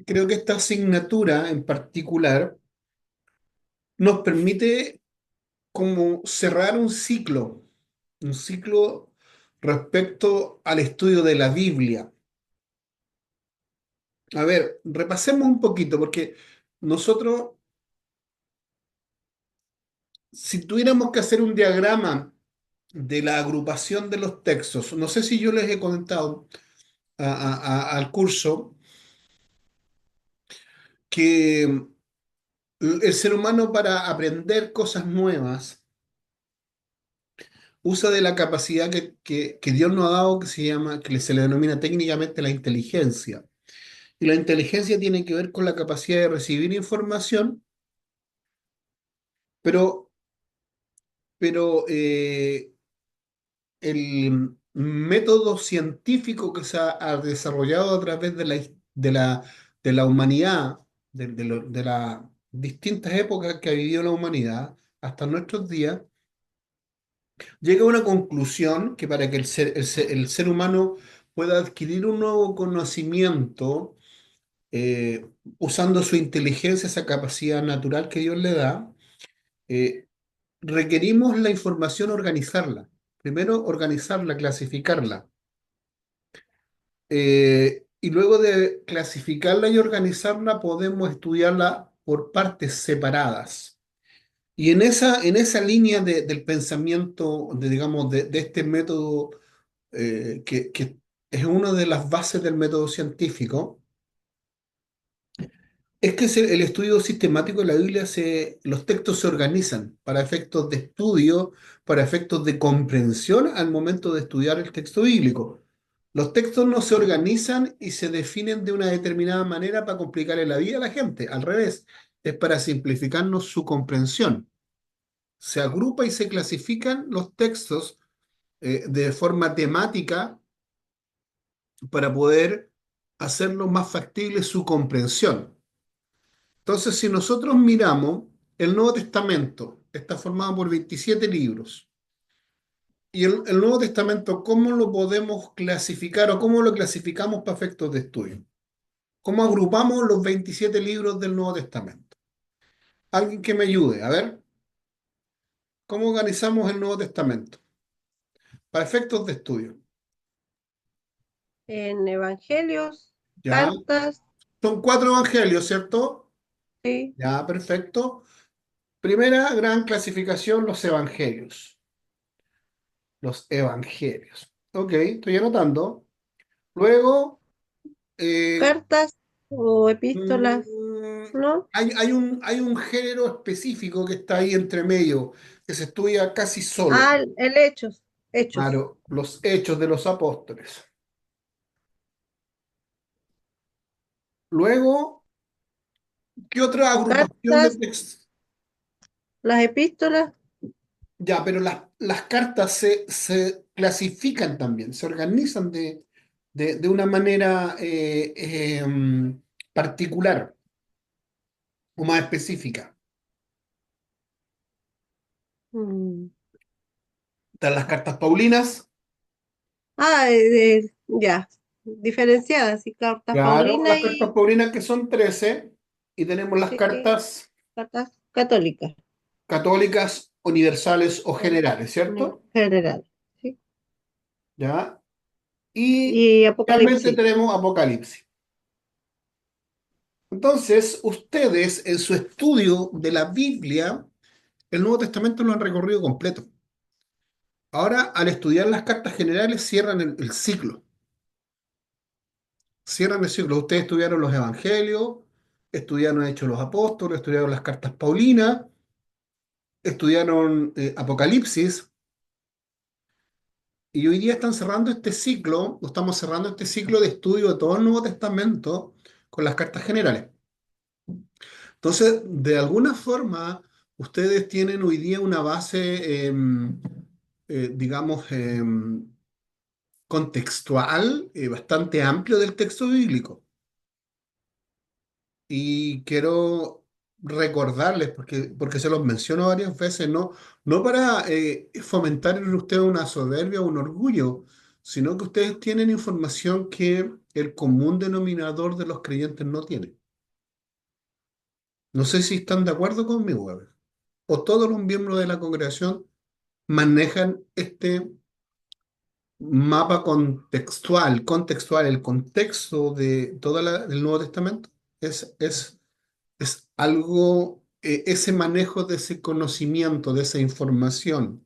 Creo que esta asignatura en particular nos permite como cerrar un ciclo respecto al estudio de la Biblia. A ver, repasemos un poquito, porque nosotros, si tuviéramos que hacer un diagrama de la agrupación de los textos, no sé si yo les he comentado al curso que el ser humano para aprender cosas nuevas usa de la capacidad que Dios nos ha dado, que se llama, que se le denomina técnicamente la inteligencia. Y la inteligencia tiene que ver con la capacidad de recibir información, pero, pero el método científico que se ha desarrollado a través de la humanidad, de las distintas épocas que ha vivido la humanidad hasta nuestros días, llega a una conclusión que para que el ser humano pueda adquirir un nuevo conocimiento, eh, usando su inteligencia, esa capacidad natural que Dios le da, eh, requerimos la información organizarla. Primero, organizarla, clasificarla. Y luego de clasificarla y organizarla, podemos estudiarla por partes separadas. Y en esa línea del pensamiento, digamos, de este método, que es una de las bases del método científico, es que el estudio sistemático de la Biblia, los textos se organizan para efectos de estudio, para efectos de comprensión al momento de estudiar el texto bíblico. Los textos no se organizan y se definen de una determinada manera para complicarle la vida a la gente. Al revés, es para simplificarnos su comprensión. Se agrupa y se clasifican los textos de forma temática para poder hacerlo más factible su comprensión. Entonces, si nosotros miramos, el Nuevo Testamento está formado por 27 libros. Y el Nuevo Testamento, ¿cómo lo podemos clasificar o cómo lo clasificamos para efectos de estudio? ¿Cómo agrupamos los 27 libros del Nuevo Testamento? Alguien que me ayude, a ver, ¿cómo organizamos el Nuevo Testamento para efectos de estudio? En evangelios, Ya, cartas, son cuatro evangelios, ¿cierto? sí, Ya, perfecto. Primera gran clasificación, los evangelios. Los evangelios. Ok, estoy anotando. Luego, eh, cartas o epístolas, mm, ¿no? hay un género específico que está ahí entre medio, que se estudia casi solo. Ah, el hechos, hechos. Claro, los hechos de los apóstoles. Luego, ¿qué otra agrupación de Cartas, textos? las epístolas, Ya, pero las cartas se clasifican también, se organizan de una manera particular o más específica. mm, Están las cartas paulinas, ah, ya, diferenciadas, y cartas claro, Paulina las cartas y paulinas que son 13 y tenemos las sí, cartas cartas católicas, católicas universales o ¿no? generales, ¿cierto? General, sí. ¿Ya? Y Y realmente Apocalipsis. tenemos Apocalipsis. Entonces, ustedes en su estudio de la Biblia, el Nuevo Testamento lo han recorrido completo. Ahora, al estudiar las cartas generales, cierran el ciclo. Cierran el ciclo. Ustedes estudiaron los Evangelios, estudiaron Hechos de los Apóstoles, estudiaron las cartas Paulinas, estudiaron Apocalipsis, y hoy día están cerrando este ciclo, o estamos cerrando este ciclo de estudio de todo el Nuevo Testamento con las cartas generales. Entonces, de alguna forma, ustedes tienen hoy día una base, digamos, contextual, bastante amplio del texto bíblico. Y quiero recordarles, porque se los menciono varias veces, no para fomentar en ustedes una soberbia o un orgullo, sino que ustedes tienen información que el común denominador de los creyentes no tiene. No sé si están de acuerdo conmigo, a ver. O todos los miembros de la congregación manejan este mapa contextual, el contexto de el Nuevo Testamento. Es algo, ese manejo de ese conocimiento, de esa información,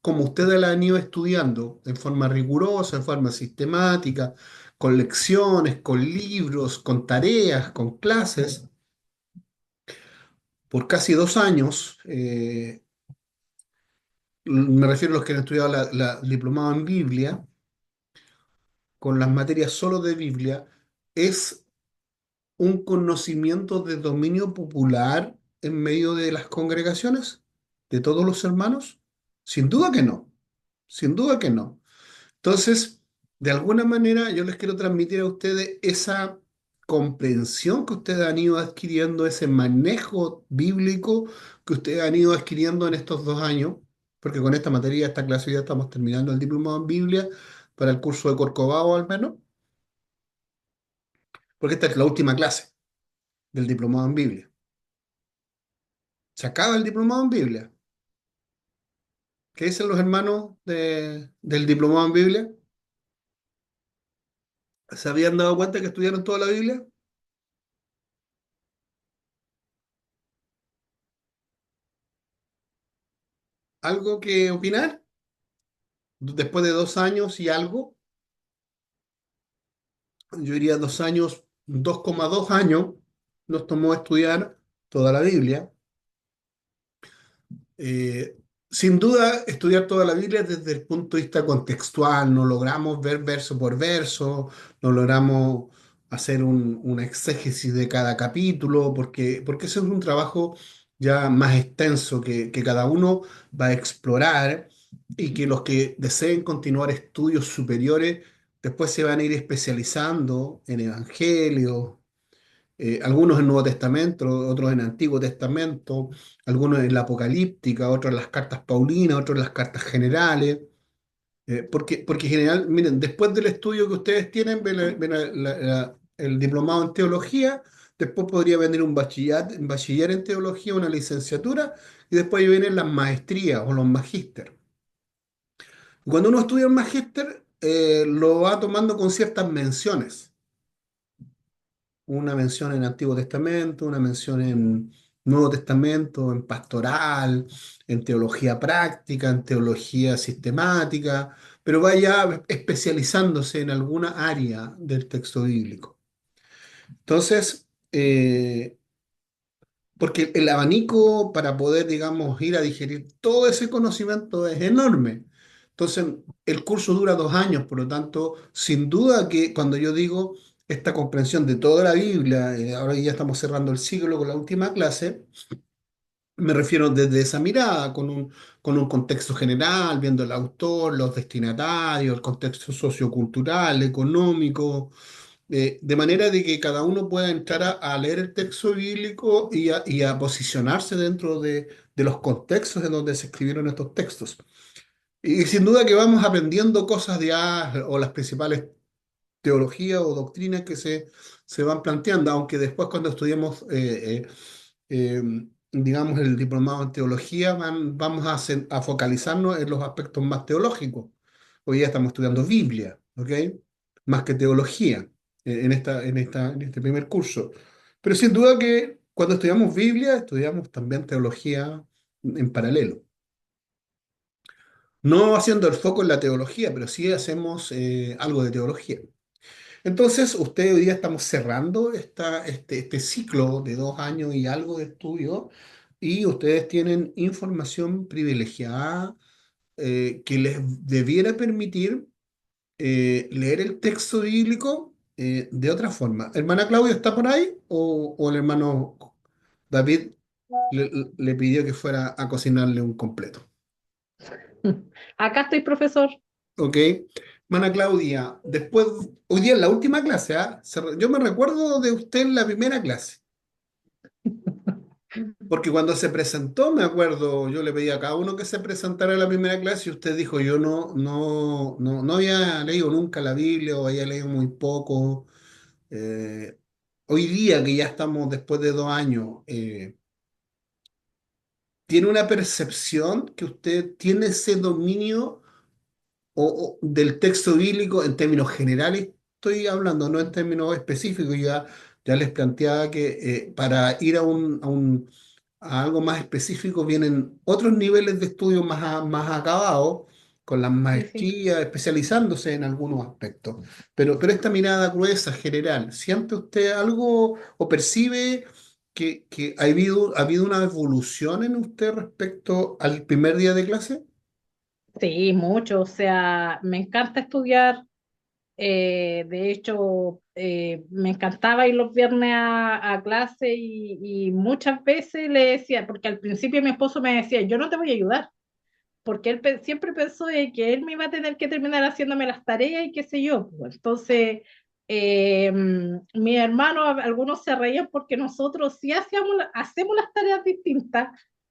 como ustedes la han ido estudiando en forma rigurosa, en forma sistemática, con lecciones, con libros, con tareas, con clases, por casi 2 años. Me refiero a los que han estudiado el diplomado en Biblia, con las materias solo de Biblia, es un conocimiento de dominio popular en medio de las congregaciones, de todos los hermanos. Sin duda que no, sin duda que no. Entonces, de alguna manera yo les quiero transmitir a ustedes esa comprensión que ustedes han ido adquiriendo, ese manejo bíblico que ustedes han ido adquiriendo en estos 2 años, porque con esta materia, esta clase ya estamos terminando el diplomado en Biblia para el curso de Corcovado al menos, porque esta es la última clase del diplomado en Biblia. Se acaba el diplomado en Biblia. ¿Qué dicen los hermanos del diplomado en Biblia? ¿Se habían dado cuenta que estudiaron toda la Biblia? ¿Algo que opinar? Después de 2 años y algo, yo diría 2 años, 2,2 años, nos tomó estudiar toda la Biblia. Eh, Sin duda, estudiar toda la Biblia desde el punto de vista contextual, no logramos ver verso por verso, no logramos hacer una exégesis de cada capítulo, porque eso es un trabajo ya más extenso que cada uno va a explorar y que los que deseen continuar estudios superiores después se van a ir especializando en Evangelio, algunos en Nuevo Testamento, otros en Antiguo Testamento, algunos en la Apocalíptica, otros en las cartas Paulinas, otros en las cartas generales, porque en general, miren, después del estudio que ustedes tienen, ven el diplomado en teología, después podría venir un bachiller en teología, una licenciatura, y después vienen las maestrías o los magíster. Cuando uno estudia un magíster, lo va tomando con ciertas menciones, una mención en Antiguo Testamento, una mención en Nuevo Testamento, en pastoral, en teología práctica, en teología sistemática, pero vaya especializándose en alguna área del texto bíblico. Entonces, porque el abanico para poder, digamos, ir a digerir todo ese conocimiento es enorme. Entonces, el curso dura 2 años, por lo tanto, sin duda que cuando yo digo esta comprensión de toda la Biblia, ahora ya estamos cerrando el siglo con la última clase, me refiero desde esa mirada, con un contexto general, viendo el autor, los destinatarios, el contexto sociocultural, económico, de manera de que cada uno pueda entrar a leer el texto bíblico y a posicionarse dentro de los contextos en donde se escribieron estos textos. Y sin duda que vamos aprendiendo cosas o las principales teologías o doctrinas que se van planteando, aunque después cuando estudiemos, eh, digamos, el diplomado en teología, vamos a focalizarnos en los aspectos más teológicos. Hoy día estamos estudiando Biblia, ¿ok? Más que teología en este primer curso. Pero sin duda que cuando estudiamos Biblia, estudiamos también teología en paralelo. No haciendo el foco en la teología, pero sí hacemos algo de teología. Entonces, ustedes hoy día estamos cerrando este ciclo de 2 años y algo de estudio y ustedes tienen información privilegiada que les debiera permitir leer el texto bíblico de otra forma. ¿Hermana Claudia está por ahí o el hermano David le pidió que fuera a cocinarle un completo? Acá estoy, profesor. ¿Ok? Hermana Claudia, después, hoy día en la última clase, ¿ah? Yo me recuerdo de usted en la primera clase. Porque cuando se presentó, me acuerdo, yo le pedí a cada uno que se presentara a la primera clase y usted dijo, yo no había leído nunca la Biblia o había leído muy poco. Eh, Hoy día, que ya estamos después de 2 años, ¿tiene una percepción que usted tiene ese dominio del texto bíblico en términos generales? Estoy hablando, no en términos específicos. Ya les planteaba que para ir a algo más específico vienen otros niveles de estudio más acabados, con las Sí, sí. maestrías, especializándose en algunos aspectos. Pero esta mirada gruesa, general, ¿siente usted algo o percibe que ha habido una evolución en usted respecto al primer día de clase? Sí, mucho. O sea, me encanta estudiar. De hecho, me encantaba ir los viernes a clase y muchas veces le decía, porque al principio mi esposo me decía, yo no te voy a ayudar, porque él siempre pensó de que él me iba a tener que terminar haciéndome las tareas y qué sé yo. Pues. Entonces, mis hermanos, algunos se reían porque nosotros sí hacemos las tareas distintas,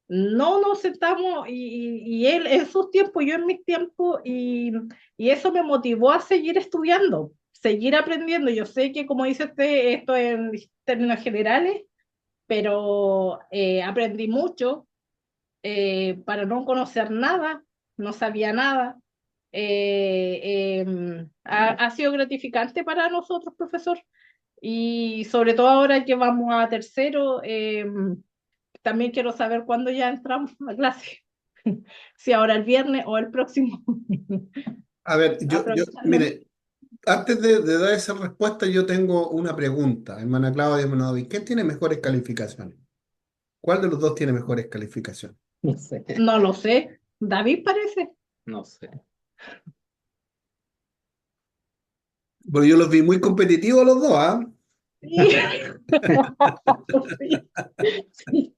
no nos sentamos y él en sus tiempos, yo en mis tiempos, y eso me motivó a seguir estudiando, seguir aprendiendo. Yo sé que, como dice usted, esto en términos generales, pero aprendí mucho para no conocer nada, no sabía nada. Ha sido gratificante para nosotros, profesor, y sobre todo ahora que vamos a tercero, también quiero saber cuándo ya entramos a clase, si ahora el viernes o el próximo, A ver, aprovechando. mire, antes de dar esa respuesta, yo tengo una pregunta, hermana Claudia Manovi. ¿Quién tiene mejores calificaciones? ¿Cuál de los dos tiene mejores calificaciones? No sé. No lo sé, David parece. No sé. Porque yo los vi muy competitivos los dos, ¿ah? Sí. Sí.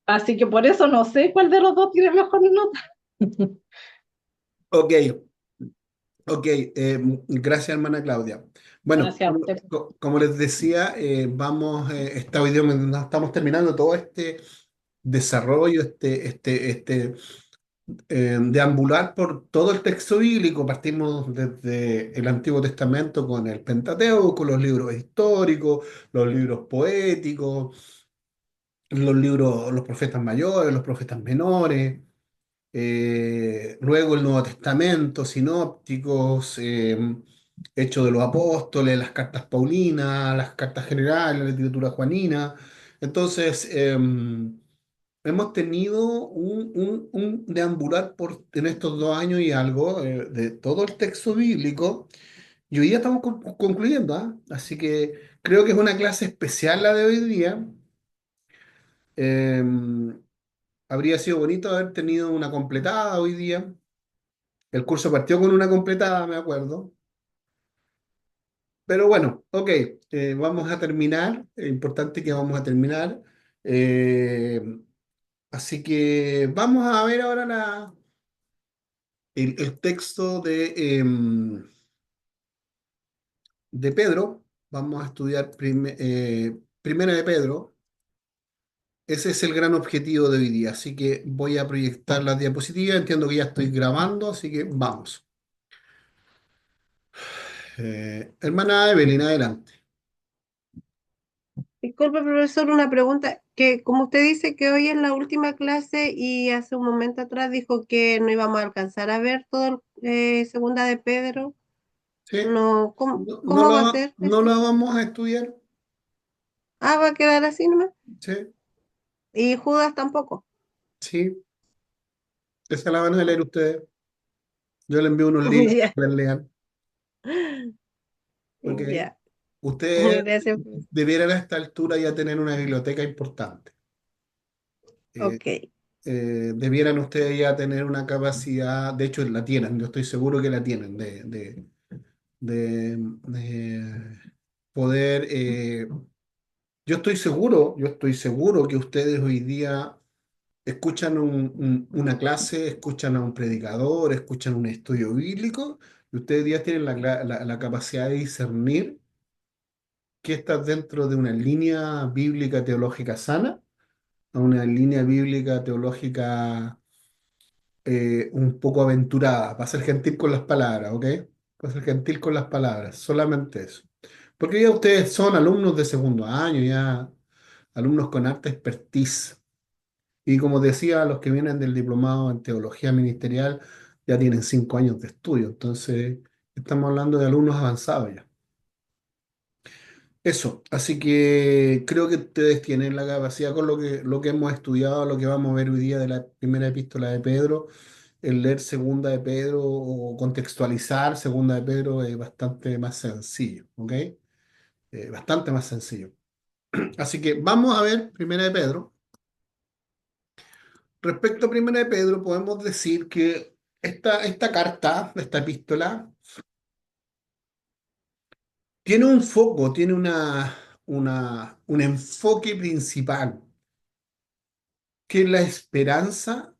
Así que por eso no sé cuál de los dos tiene mejor nota. Ok, ok. Gracias, hermana Claudia. Bueno, Gracias a usted. como les decía, hoy día nos estamos terminando todo este desarrollo, deambular por todo el texto bíblico. Partimos desde el Antiguo Testamento con el Pentateuco, los libros históricos, los libros poéticos, los libros, los profetas mayores, los profetas menores, luego el Nuevo Testamento, sinópticos, Hechos de los Apóstoles, las cartas Paulinas, las cartas generales, la literatura juanina. Entonces, hemos tenido un deambular en estos 2 años y algo de todo el texto bíblico y hoy día estamos concluyendo, ¿ah? Así que creo que es una clase especial la de hoy día. Eh, Habría sido bonito haber tenido una completada hoy día. El curso partió con una completada, me acuerdo. Pero bueno, ok, vamos a terminar. Es importante que vamos a terminar. Eh, Así que vamos a ver ahora el texto de Pedro. Vamos a estudiar Primera de Pedro. Ese es el gran objetivo de hoy día. Así que voy a proyectar las diapositivas. Entiendo que ya estoy grabando, así que vamos. Hermana Evelyn, adelante. Disculpe, profesor, una pregunta, que como usted dice que hoy es la última clase y hace un momento atrás dijo que no íbamos a alcanzar a ver todo Segunda de Pedro, ¿Sí? no, No, ¿cómo va a ser no eso? la vamos a estudiar. Ah, va a quedar así nomás. ¿Sí? Y Judas tampoco. Sí. Esa la van a leer ustedes. Yo les envío unos libros Ya, para que las lean. Porque ya. ustedes Gracias. debieran a esta altura ya tener una biblioteca importante. Eh, Ok. Debieran ustedes ya tener una capacidad, de hecho la tienen, yo estoy seguro que la tienen, de poder, yo estoy seguro que ustedes hoy día escuchan una clase, escuchan a un predicador, escuchan un estudio bíblico, y ustedes ya tienen la capacidad de discernir que estás dentro de una línea bíblica teológica sana, a una línea bíblica teológica un poco aventurada, para ser gentil con las palabras, ¿ok? Para ser gentil con las palabras, solamente eso. Porque ya ustedes son alumnos de segundo año, ya alumnos con alta expertise. Y como decía, los que vienen del diplomado en teología ministerial ya tienen 5 años de estudio, entonces estamos hablando de alumnos avanzados ya. Eso, así que creo que ustedes tienen la capacidad con lo que hemos estudiado, lo que vamos a ver hoy día de la primera epístola de Pedro, el leer segunda de Pedro o contextualizar segunda de Pedro es bastante más sencillo, ¿ok? Bastante más sencillo. Así que vamos a ver primera de Pedro. Respecto a primera de Pedro, podemos decir que esta carta, esta epístola, tiene un foco, tiene un enfoque principal, que es la esperanza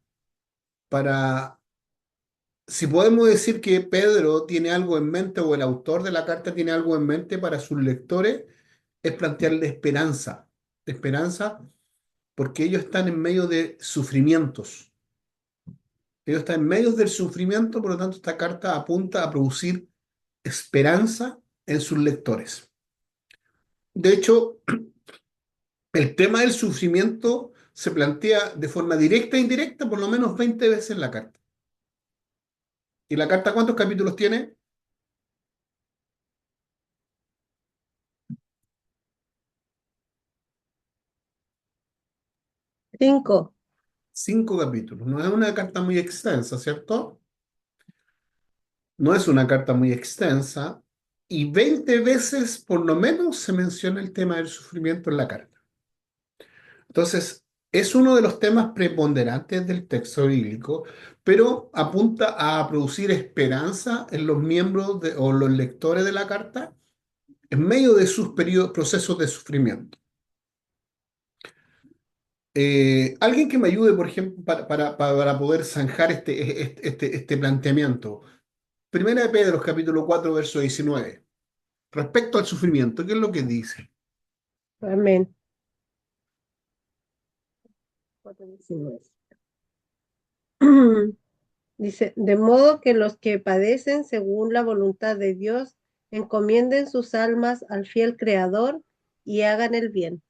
para, si podemos decir que Pedro tiene algo en mente o el autor de la carta tiene algo en mente para sus lectores, es plantearle esperanza. Esperanza porque ellos están en medio de sufrimientos. Ellos están en medio del sufrimiento, por lo tanto esta carta apunta a producir esperanza en sus lectores. De hecho, el tema del sufrimiento se plantea de forma directa e indirecta por lo menos 20 veces en la carta. ¿Y la carta cuántos capítulos tiene? 5. 5 capítulos. No es una carta muy extensa, ¿cierto? No es una carta muy extensa. Y 20 veces por lo menos se menciona el tema del sufrimiento en la carta. Entonces, es uno de los temas preponderantes del texto bíblico, pero apunta a producir esperanza en los miembros o los lectores de la carta en medio de sus procesos de sufrimiento. Alguien que me ayude, por ejemplo, para poder zanjar este planteamiento. Primera de Pedro, capítulo 4, verso 19. Respecto al sufrimiento, ¿qué es lo que dice? Amén. 4:19. Dice, de modo que los que padecen según la voluntad de Dios encomienden sus almas al fiel Creador y hagan el bien.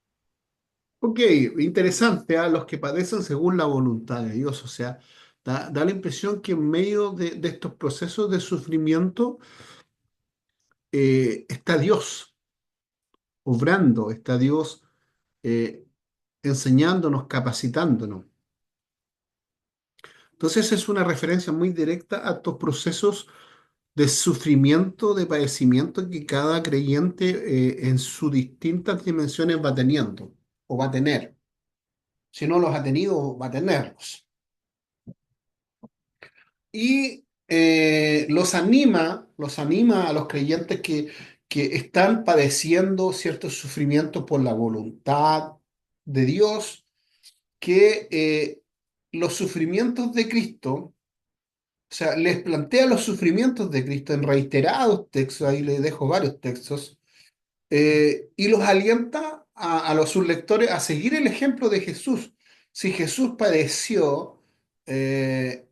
Ok, interesante, los que padecen según la voluntad de Dios, o sea, da la impresión que en medio de estos procesos de sufrimiento está Dios obrando, está Dios eh, enseñándonos, capacitándonos. Entonces es una referencia muy directa a estos procesos de sufrimiento, de padecimiento que cada creyente en sus distintas dimensiones va teniendo o va a tener. Si no los ha tenido, va a tenerlos. Y los anima a los creyentes que están padeciendo ciertos sufrimientos por la voluntad de Dios, que los sufrimientos de Cristo, o sea, les plantea los sufrimientos de Cristo en reiterados textos, ahí les dejo varios textos, y los alienta a sus lectores a seguir el ejemplo de Jesús. Si Jesús padeció, eh,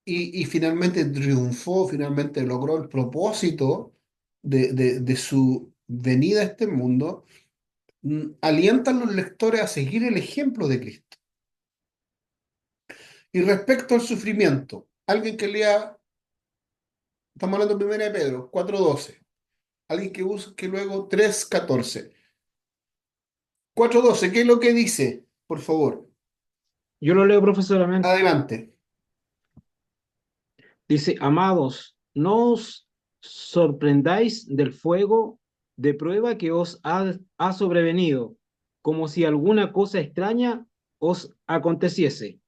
y finalmente triunfó, finalmente logró el propósito de su venida a este mundo, alientan a los lectores a seguir el ejemplo de Cristo. Y respecto al sufrimiento, alguien que lea, estamos hablando de 1 de Pedro 4:12, alguien que busque luego 3:14. 4:12, ¿qué es lo que dice? Por favor, Yo lo leo, profesor, amén. adelante. Dice, amados, no os sorprendáis del fuego de prueba que os ha sobrevenido, como si alguna cosa extraña os aconteciese.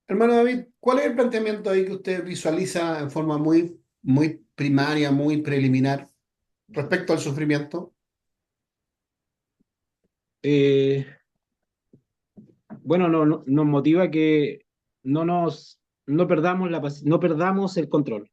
Hermano David, ¿cuál es el planteamiento ahí que usted visualiza en forma muy, muy primaria, muy preliminar respecto al sufrimiento? Eh, bueno, nos motiva que no perdamos no perdamos el control.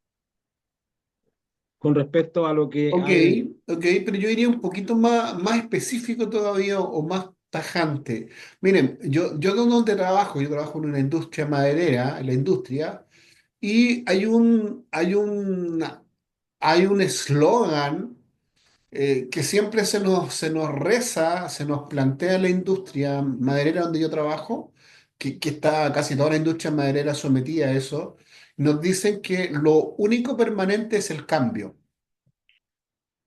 con respecto a lo que Ok, ha venido. ok, pero yo iría un poquito más específico todavía o más tajante. Miren, yo donde trabajo, yo trabajo en una industria maderera, en la industria, y hay un eslogan que siempre se nos reza, se nos plantea en la industria maderera donde yo trabajo, que está casi toda la industria maderera sometida a eso. Nos dicen que lo único permanente es el cambio,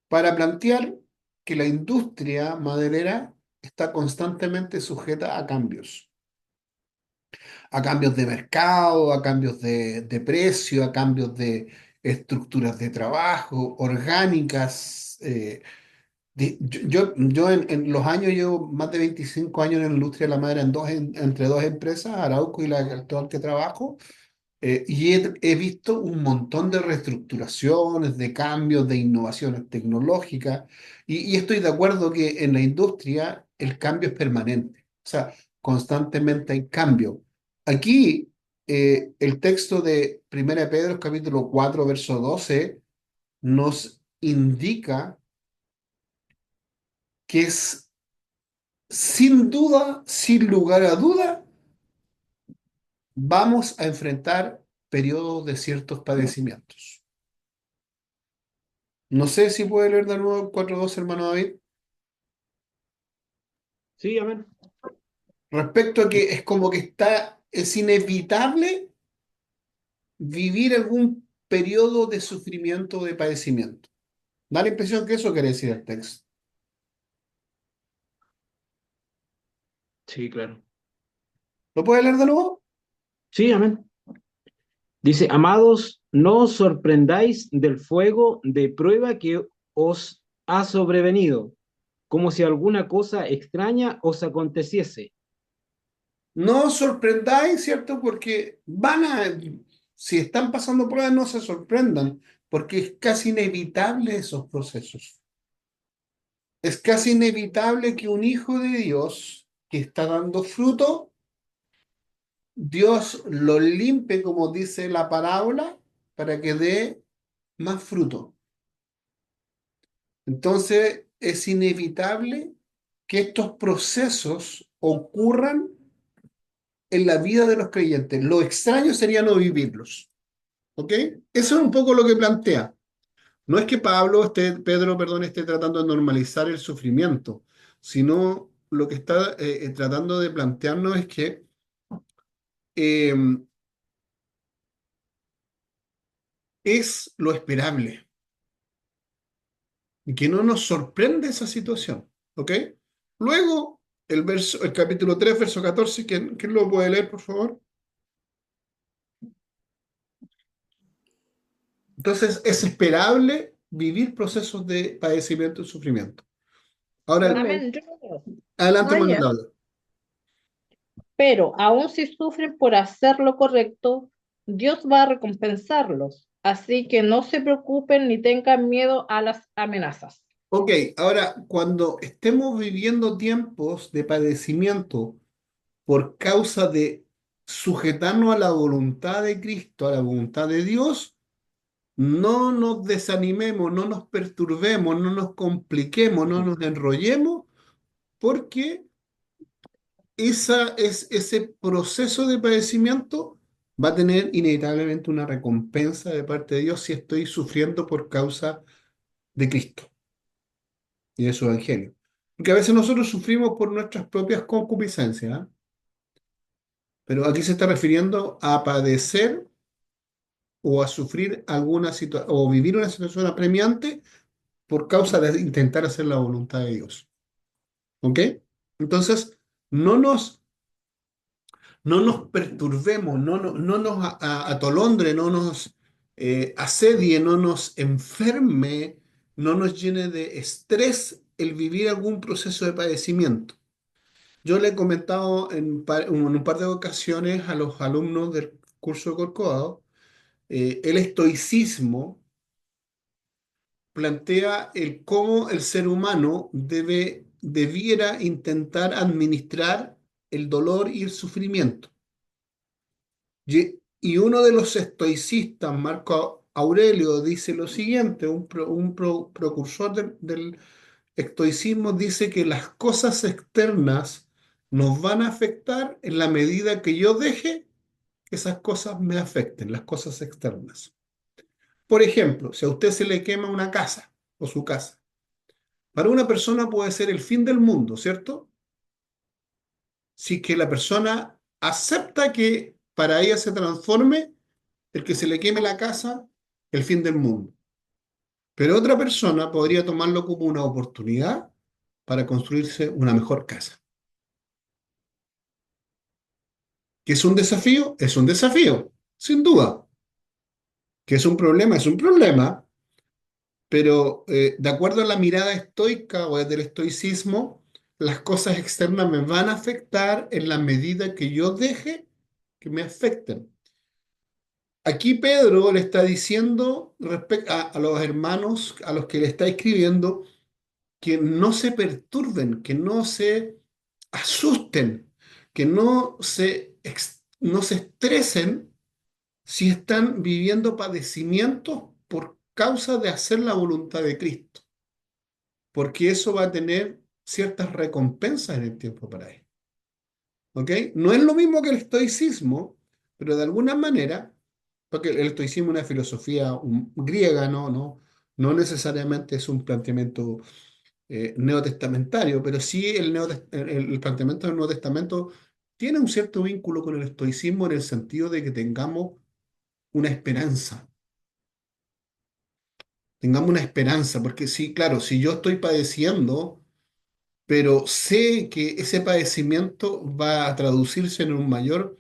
para plantear que la industria maderera está constantemente sujeta a cambios de mercado, a cambios de precio, a cambios de estructuras de trabajo, orgánicas. Yo en los años, llevo más de 25 años en la industria de la madera entre dos empresas, Arauco y la actual que trabajo. Y he visto un montón de reestructuraciones, de cambios, de innovaciones tecnológicas, y estoy de acuerdo que en la industria el cambio es permanente, o sea, constantemente hay cambio. Aquí, el texto de Primera de Pedro, capítulo 4 verso 12 nos indica que es sin duda, sin lugar a duda, vamos a enfrentar periodos de ciertos padecimientos. No sé si puede leer de nuevo el 4.2, hermano David. Sí, amén. Respecto a que es como que es inevitable vivir algún periodo de sufrimiento o de padecimiento. Da la impresión que eso quiere decir el texto. Sí, claro. ¿Lo puede leer de nuevo? Sí, amén. Dice, amados, no os sorprendáis del fuego de prueba que os ha sobrevenido, como si alguna cosa extraña os aconteciese. No os sorprendáis, ¿cierto? Porque si están pasando pruebas, no se sorprendan, porque es casi inevitable esos procesos. Es casi inevitable que un hijo de Dios que está dando fruto, Dios lo limpie, como dice la parábola, para que dé más fruto. Entonces, es inevitable que estos procesos ocurran en la vida de los creyentes. Lo extraño sería no vivirlos. ¿Ok? Eso es un poco lo que plantea. No es que Pedro, perdón, esté tratando de normalizar el sufrimiento, sino lo que está tratando de plantearnos es que eh, es lo esperable y que no nos sorprende esa situación. ¿Ok? Luego, el capítulo 3 verso 14, ¿quién lo puede leer, por favor? Entonces, es esperable vivir procesos de padecimiento y sufrimiento. Ahora, Amén. Amén. Yo. adelante, Ah, hermano ya. Claudio. Pero aun si sufren por hacer lo correcto, Dios va a recompensarlos. Así que no se preocupen ni tengan miedo a las amenazas. Ok, ahora, cuando estemos viviendo tiempos de padecimiento por causa de sujetarnos a la voluntad de Cristo, a la voluntad de Dios, no nos desanimemos, no nos perturbemos, no nos compliquemos, no nos enrollemos, porque ese proceso de padecimiento va a tener inevitablemente una recompensa de parte de Dios si estoy sufriendo por causa de Cristo y de su evangelio. Porque a veces nosotros sufrimos por nuestras propias concupiscencias, ¿ah? Pero aquí se está refiriendo a padecer o a sufrir alguna situación o vivir una situación apremiante por causa de intentar hacer la voluntad de Dios. ¿Ok? Entonces, no nos, no nos perturbemos, no nos atolondre, no nos asedie, no nos enferme, no nos llene de estrés el vivir algún proceso de padecimiento. Yo le he comentado en un par de ocasiones a los alumnos del curso de Corcovado, el estoicismo plantea el cómo el ser humano debiera intentar administrar el dolor y el sufrimiento. Y uno de los estoicistas, Marco Aurelio dice lo siguiente, un precursor del estoicismo dice que las cosas externas nos van a afectar en la medida que yo deje que esas cosas me afecten, las cosas externas. Por ejemplo, si a usted se le quema una casa o su casa, para una persona puede ser el fin del mundo, ¿cierto? Si que la persona acepta que para ella se transforme el que se le queme la casa, el fin del mundo. Pero otra persona podría tomarlo como una oportunidad para construirse una mejor casa. ¿Que es un desafío? Es un desafío, sin duda. ¿Que es un problema, pero de acuerdo a la mirada estoica o del estoicismo, las cosas externas me van a afectar en la medida que yo deje que me afecten. Aquí Pedro le está diciendo respecto a los hermanos a los que le está escribiendo que no se perturben, que no se asusten, que no se estresen si están viviendo padecimientos por causa de hacer la voluntad de Cristo, porque eso va a tener ciertas recompensas en el tiempo para él. ¿Ok? No es lo mismo que el estoicismo, pero de alguna manera, porque el estoicismo es una filosofía griega, no necesariamente es un planteamiento neotestamentario, pero sí el planteamiento del Nuevo Testamento tiene un cierto vínculo con el estoicismo en el sentido de que una esperanza, tengamos una esperanza, porque sí, claro, si yo estoy padeciendo, pero sé que ese padecimiento va a traducirse en un mayor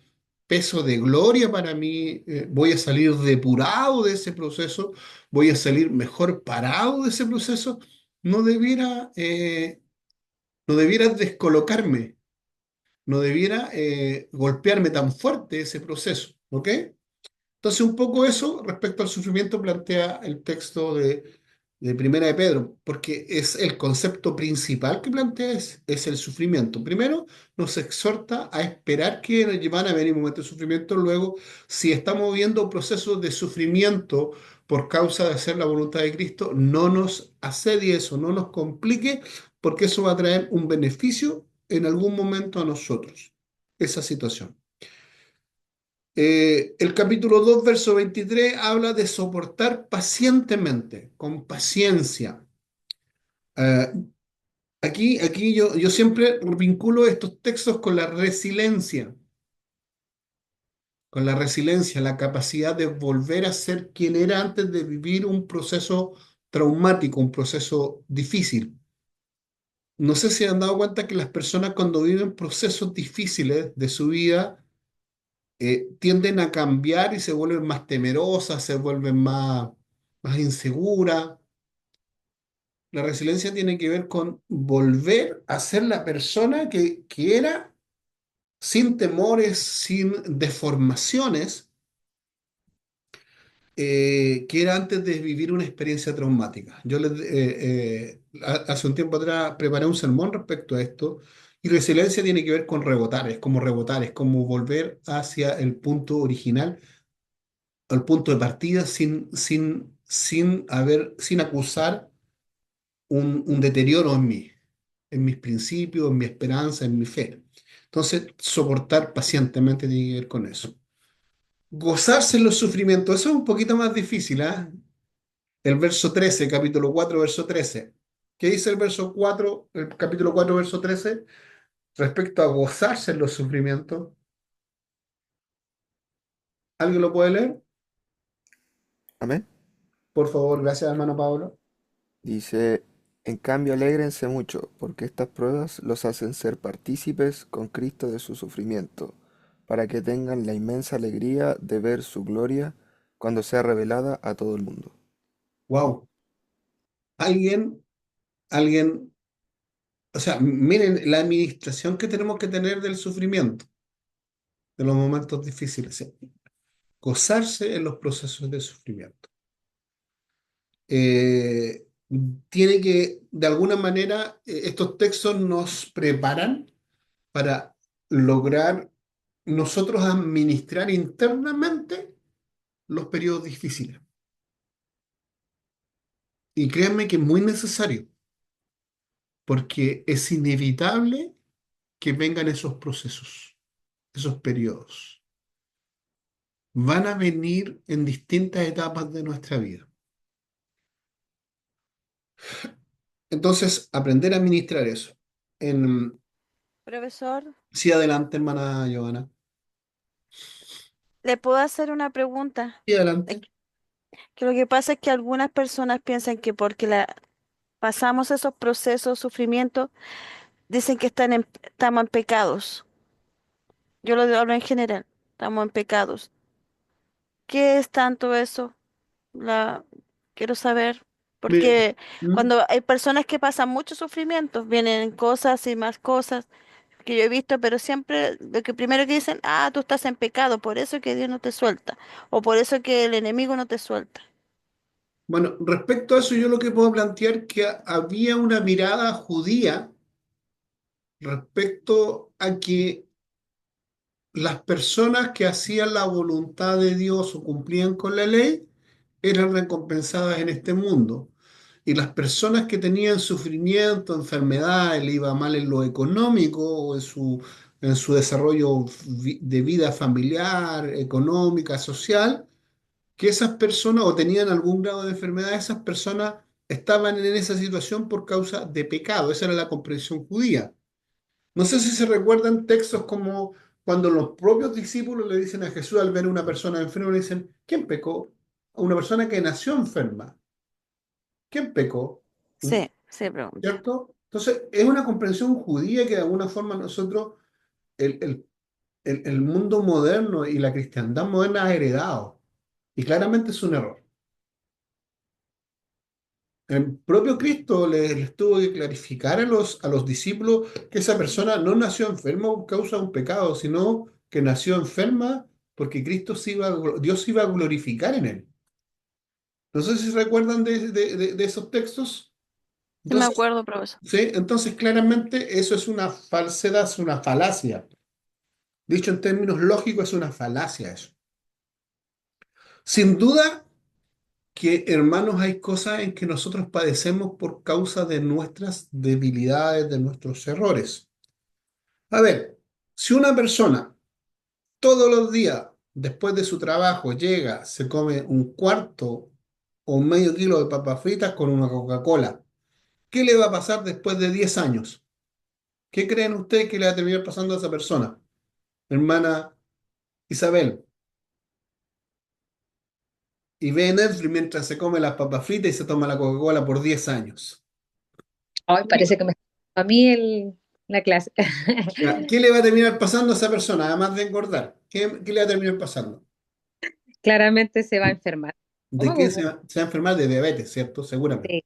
peso de gloria para mí, voy a salir depurado de ese proceso, voy a salir mejor parado de ese proceso, no debiera, eh, no debiera descolocarme, no debiera golpearme tan fuerte ese proceso, ¿ok? Entonces, un poco eso respecto al sufrimiento plantea el texto de Primera de Pedro, porque es el concepto principal que plantea es el sufrimiento. Primero, nos exhorta a esperar que van a venir momentos de sufrimiento. Luego, si estamos viendo procesos de sufrimiento por causa de hacer la voluntad de Cristo, no nos asedie eso, no nos complique, porque eso va a traer un beneficio en algún momento a nosotros, esa situación. El capítulo 2 verso 23 habla de soportar pacientemente, con paciencia. Eh, aquí yo siempre vinculo estos textos con la resiliencia, la capacidad de volver a ser quien era antes de vivir un proceso traumático, un proceso difícil. No sé si han dado cuenta que las personas cuando viven procesos difíciles de su vida, tienden a cambiar y se vuelven más temerosas, se vuelven más inseguras. La resiliencia tiene que ver con volver a ser la persona que era sin temores, sin deformaciones, que era antes de vivir una experiencia traumática. Hace un tiempo atrás preparé un sermón respecto a esto y resiliencia tiene que ver con rebotar, es como volver hacia el punto original al punto de partida sin acusar un deterioro en mis principios, en mi esperanza, en mi fe. Entonces, soportar pacientemente tiene que ver con eso. Gozarse en los sufrimientos, eso es un poquito más difícil, ¿ah? El verso 13, capítulo 4, verso 13. ¿Qué dice el verso 4, el capítulo 4, verso 13, respecto a gozarse en los sufrimientos? ¿Alguien lo puede leer? Amén. Por favor, gracias, hermano Pablo. Dice, en cambio, alégrense mucho, porque estas pruebas los hacen ser partícipes con Cristo de su sufrimiento, para que tengan la inmensa alegría de ver su gloria cuando sea revelada a todo el mundo. Wow. Alguien, alguien, o sea, miren la administración que tenemos que tener del sufrimiento, de los momentos difíciles, ¿sí? Gozarse en los procesos de sufrimiento. Eh, Tiene que, de alguna manera, estos textos nos preparan para lograr nosotros administrar internamente los periodos difíciles. Y créanme que es muy necesario, porque es inevitable que vengan esos procesos, esos periodos. Van a venir en distintas etapas de nuestra vida. Entonces, aprender a administrar eso. En, Profesor, sí, adelante, hermana Giovanna. ¿le puedo hacer una pregunta? Sí, Es adelante. que lo que pasa es que algunas personas piensan que porque pasamos esos procesos, sufrimientos, dicen que estamos en pecados. Yo lo hablo en general, estamos en pecados. ¿Qué es tanto eso? La, quiero saber, Mire, porque ¿mm? cuando hay personas que pasan muchos sufrimientos, vienen cosas y más cosas que yo he visto, pero siempre lo que primero que dicen, ah, tú estás en pecado, por eso que Dios no te suelta, o por eso que el enemigo no te suelta. Bueno, respecto a eso, yo lo que puedo plantear que había una mirada judía respecto a que las personas que hacían la voluntad de Dios o cumplían con la ley eran recompensadas en este mundo. Y las personas que tenían sufrimiento, enfermedad, le iba mal en lo económico o en su desarrollo de vida familiar, económica, social, que esas personas o tenían algún grado de enfermedad, esas personas estaban en esa situación por causa de pecado. Esa era la comprensión judía. No sé si se recuerdan textos como cuando los propios discípulos le dicen a Jesús al ver a una persona enferma, le dicen, ¿quién pecó? A una persona que nació enferma. ¿Quién pecó? ¿Mm? Sí, se pregunta. ¿Cierto? Entonces, es una comprensión judía que de alguna forma nosotros, el, el, el mundo moderno y la cristiandad moderna ha heredado. Y claramente es un error. El propio Cristo les tuvo que clarificar a los discípulos que esa persona no nació enferma por causa de un pecado, sino que nació enferma porque Dios se iba a glorificar en él. No sé si se recuerdan de esos textos. Sí me Entonces, acuerdo, profesor. sí, entonces claramente eso es una falsedad, es una falacia. Dicho en términos lógicos, es una falacia eso. Sin duda que, hermanos, hay cosas en que nosotros padecemos por causa de nuestras debilidades, de nuestros errores. A ver, si una persona todos los días, después de su trabajo, llega, se come un cuarto o medio kilo de papas fritas con una Coca-Cola, ¿qué le va a pasar después de 10 años? ¿Qué creen ustedes que le va a terminar pasando a esa persona? Hermana Isabel, y ve Netflix mientras se come las papas fritas y se toma la Coca-Cola por 10 años. Ay, parece que me a mí la clase. Ya, ¿qué le va a terminar pasando a esa persona, además de engordar? ¿Qué le va a terminar pasando? Claramente se va a enfermar. ¿De qué Estómago, po. se va a enfermar? De diabetes, ¿cierto? Seguramente.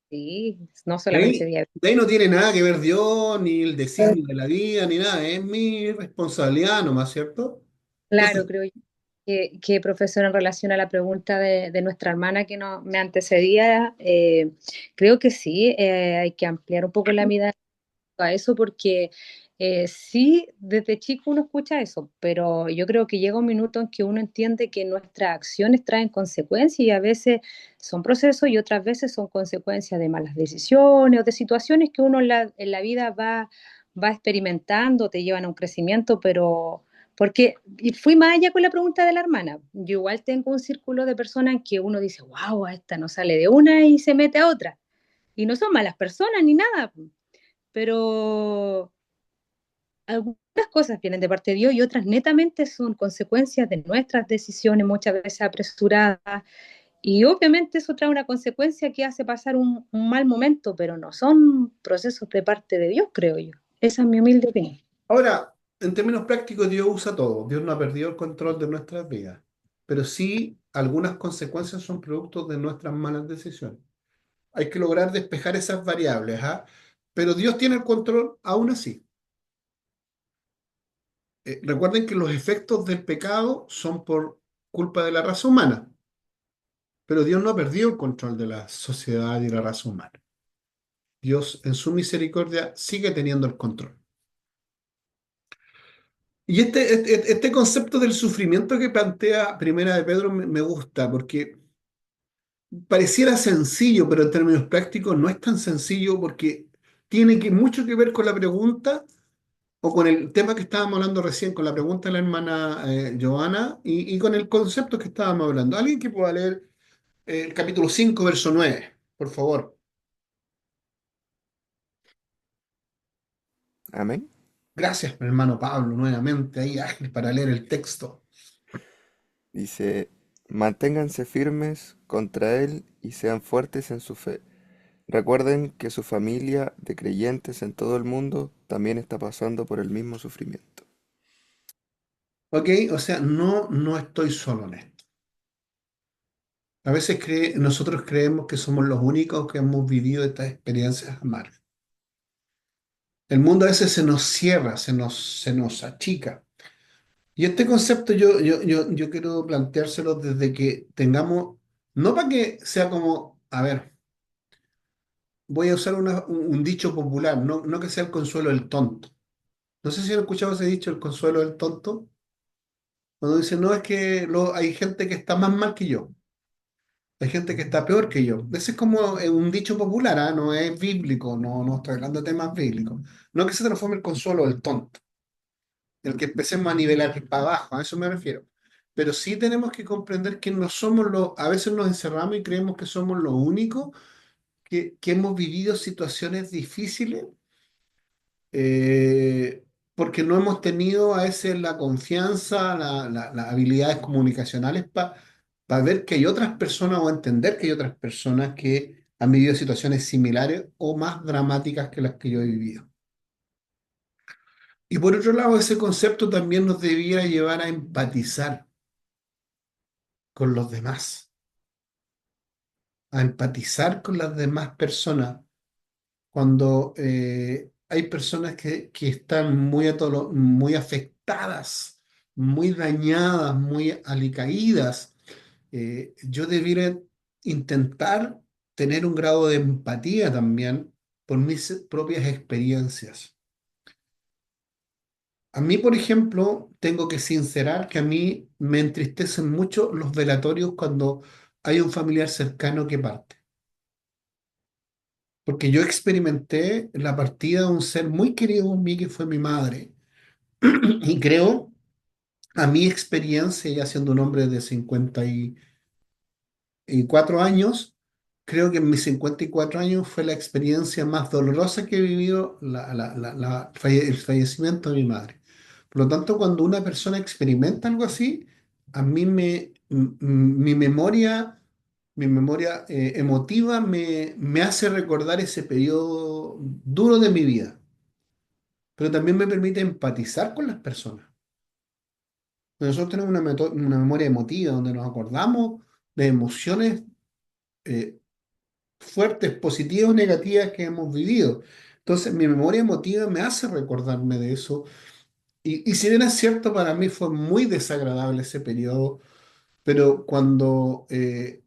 Sí, sí, no De solamente ahí, diabetes. de ahí no tiene nada que ver Dios, ni el designio de la vida, ni nada. Es mi responsabilidad nomás, ¿cierto? Claro, Entonces, creo yo que profesor, en relación a la pregunta de nuestra hermana que no, me antecedía, creo que sí, hay que ampliar un poco la mirada a eso porque sí, desde chico uno escucha eso, pero yo creo que llega un minuto en que uno entiende que nuestras acciones traen consecuencias y a veces son procesos y otras veces son consecuencias de malas decisiones o de situaciones que uno en la vida va experimentando, te llevan a un crecimiento, pero porque y fui más allá con la pregunta de la hermana. Yo igual tengo un círculo de personas que uno dice, wow, esta no sale de una y se mete a otra. Y no son malas personas ni nada, pero algunas cosas vienen de parte de Dios y otras netamente son consecuencias de nuestras decisiones, muchas veces apresuradas. Y obviamente eso trae una consecuencia que hace pasar un mal momento, pero no son procesos de parte de Dios, creo yo. Esa es mi humilde opinión. ahora, en términos prácticos, Dios usa todo. Dios no ha perdido el control de nuestras vidas. Pero sí, algunas consecuencias son productos de nuestras malas decisiones. Hay que lograr despejar esas variables, ¿ah? Pero Dios tiene el control aún así. Recuerden que los efectos del pecado son por culpa de la raza humana. Pero Dios no ha perdido el control de la sociedad y la raza humana. Dios, en su misericordia, sigue teniendo el control. Y este concepto del sufrimiento que plantea Primera de Pedro me gusta, porque pareciera sencillo, pero en términos prácticos no es tan sencillo porque tiene mucho que ver con la pregunta o con el tema que estábamos hablando recién, con la pregunta de la hermana Joana y con el concepto que estábamos hablando. ¿Alguien que pueda leer el capítulo 5 verso 9 por favor? Amén. Gracias, mi hermano Pablo, nuevamente ahí ágil para leer el texto. Dice, manténganse firmes contra él y sean fuertes en su fe. Recuerden que su familia de creyentes en todo el mundo también está pasando por el mismo sufrimiento. ¿Ok? O sea, no estoy solo en esto. A veces nosotros creemos que somos los únicos que hemos vivido estas experiencias amargas. El mundo a veces se nos cierra, se nos achica. Y este concepto yo quiero planteárselo desde que tengamos, no para que sea como, a ver, voy a usar un dicho popular, no que sea el consuelo del tonto. No sé si han escuchado ese dicho, el consuelo del tonto, cuando dice, no, es que hay gente que está más mal que yo, hay gente que está peor que yo. Ese es como un dicho popular, ¿ah? No es bíblico, no estoy hablando de temas bíblicos. No que se transforme el consuelo del tonto, el que empecemos a nivelar para abajo, a eso me refiero. Pero sí tenemos que comprender que no somos a veces nos encerramos y creemos que somos los únicos que hemos vivido situaciones difíciles porque no hemos tenido a veces la confianza, las habilidades comunicacionales para ver que hay otras personas o entender que hay otras personas que han vivido situaciones similares o más dramáticas que las que yo he vivido. Y por otro lado, ese concepto también nos debiera llevar a empatizar con los demás, a empatizar con las demás personas. Cuando hay personas que están muy afectadas, muy dañadas, muy alicaídas, yo debiera intentar tener un grado de empatía también por mis propias experiencias. A mí, por ejemplo, tengo que sincerar que a mí me entristecen mucho los velatorios cuando hay un familiar cercano que parte. Porque yo experimenté la partida de un ser muy querido en mí que fue mi madre. Y creo, a mi experiencia, ya siendo un hombre de 54 años, creo que en mis 54 años fue la experiencia más dolorosa que he vivido el fallecimiento de mi madre. Por lo tanto, cuando una persona experimenta algo así, a mí mi memoria emotiva me hace recordar ese periodo duro de mi vida, pero también me permite empatizar con las personas. Nosotros tenemos una memoria emotiva donde nos acordamos de emociones eh, fuertes, positivas o negativas que hemos vivido. Entonces, mi memoria emotiva me hace recordarme de eso. Y si bien es cierto, para mí fue muy desagradable ese periodo, pero cuando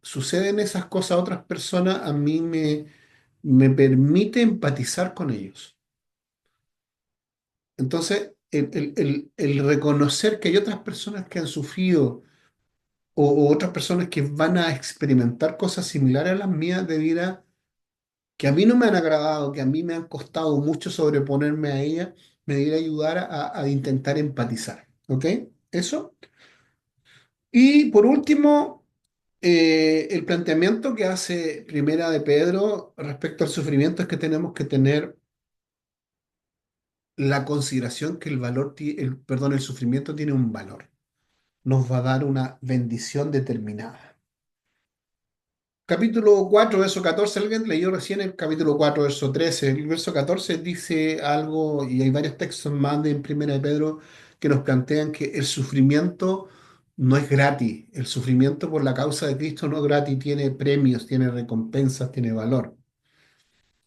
suceden esas cosas a otras personas, a mí me permite empatizar con ellos. Entonces, el reconocer que hay otras personas que han sufrido o otras personas que van a experimentar cosas similares a las mías de vida, que a mí no me han agradado, que a mí me han costado mucho sobreponerme a ellas, me debería ayudar a intentar empatizar. ¿Ok? Eso. Y por último, el planteamiento que hace Primera de Pedro respecto al sufrimiento es que tenemos que tener la consideración que perdón, el sufrimiento tiene un valor, nos va a dar una bendición determinada. Capítulo 4 verso 14, alguien leyó recién el capítulo 4 verso 13. El verso 14 dice algo, y hay varios textos más de en Primera de Pedro que nos plantean que el sufrimiento no es gratis. El sufrimiento por la causa de Cristo no es gratis, tiene premios, tiene recompensas, tiene valor.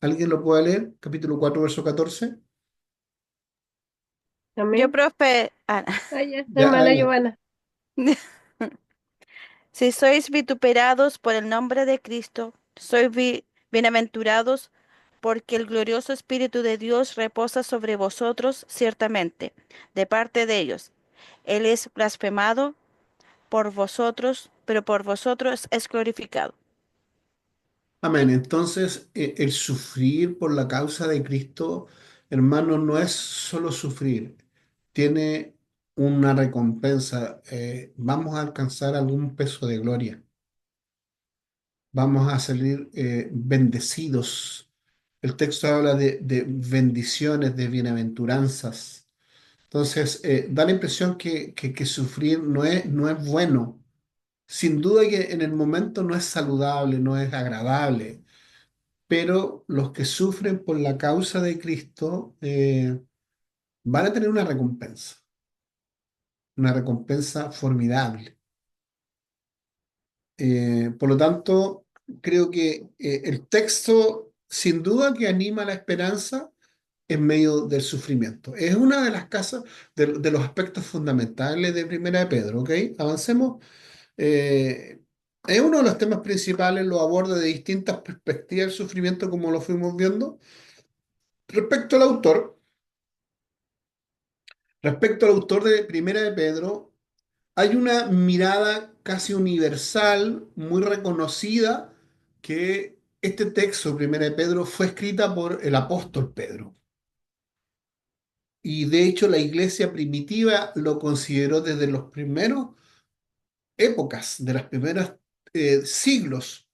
¿Alguien lo puede leer? Capítulo 4 verso 14. Yo, Amén. profe, Ah, ya, Ya, hermana dale. Giovanna. si sois vituperados por el nombre de Cristo, sois bienaventurados, porque el glorioso Espíritu de Dios reposa sobre vosotros ciertamente, de parte de ellos. Él es blasfemado por vosotros, pero por vosotros es glorificado. Amén. Entonces, el sufrir por la causa de Cristo, hermano, no es solo sufrir, tiene una recompensa. Vamos a alcanzar algún peso de gloria, vamos a salir bendecidos. El texto habla de bendiciones, de bienaventuranzas. Entonces, da la impresión que sufrir no es bueno. Sin duda que en el momento no es saludable, no es agradable, pero los que sufren por la causa de Cristo van a tener una recompensa formidable. Por lo tanto, creo que el texto sin duda que anima la esperanza en medio del sufrimiento. Es una de las casas, de los aspectos fundamentales de Primera de Pedro, ¿ok? Avancemos. Es uno de los temas principales, lo aborda de distintas perspectivas el sufrimiento, como lo fuimos viendo. Respecto al autor, respecto al autor de Primera de Pedro, hay una mirada casi universal, muy reconocida, que este texto, Primera de Pedro, fue escrita por el apóstol Pedro. Y de hecho la iglesia primitiva lo consideró desde los primeros épocas, de los primeros siglos.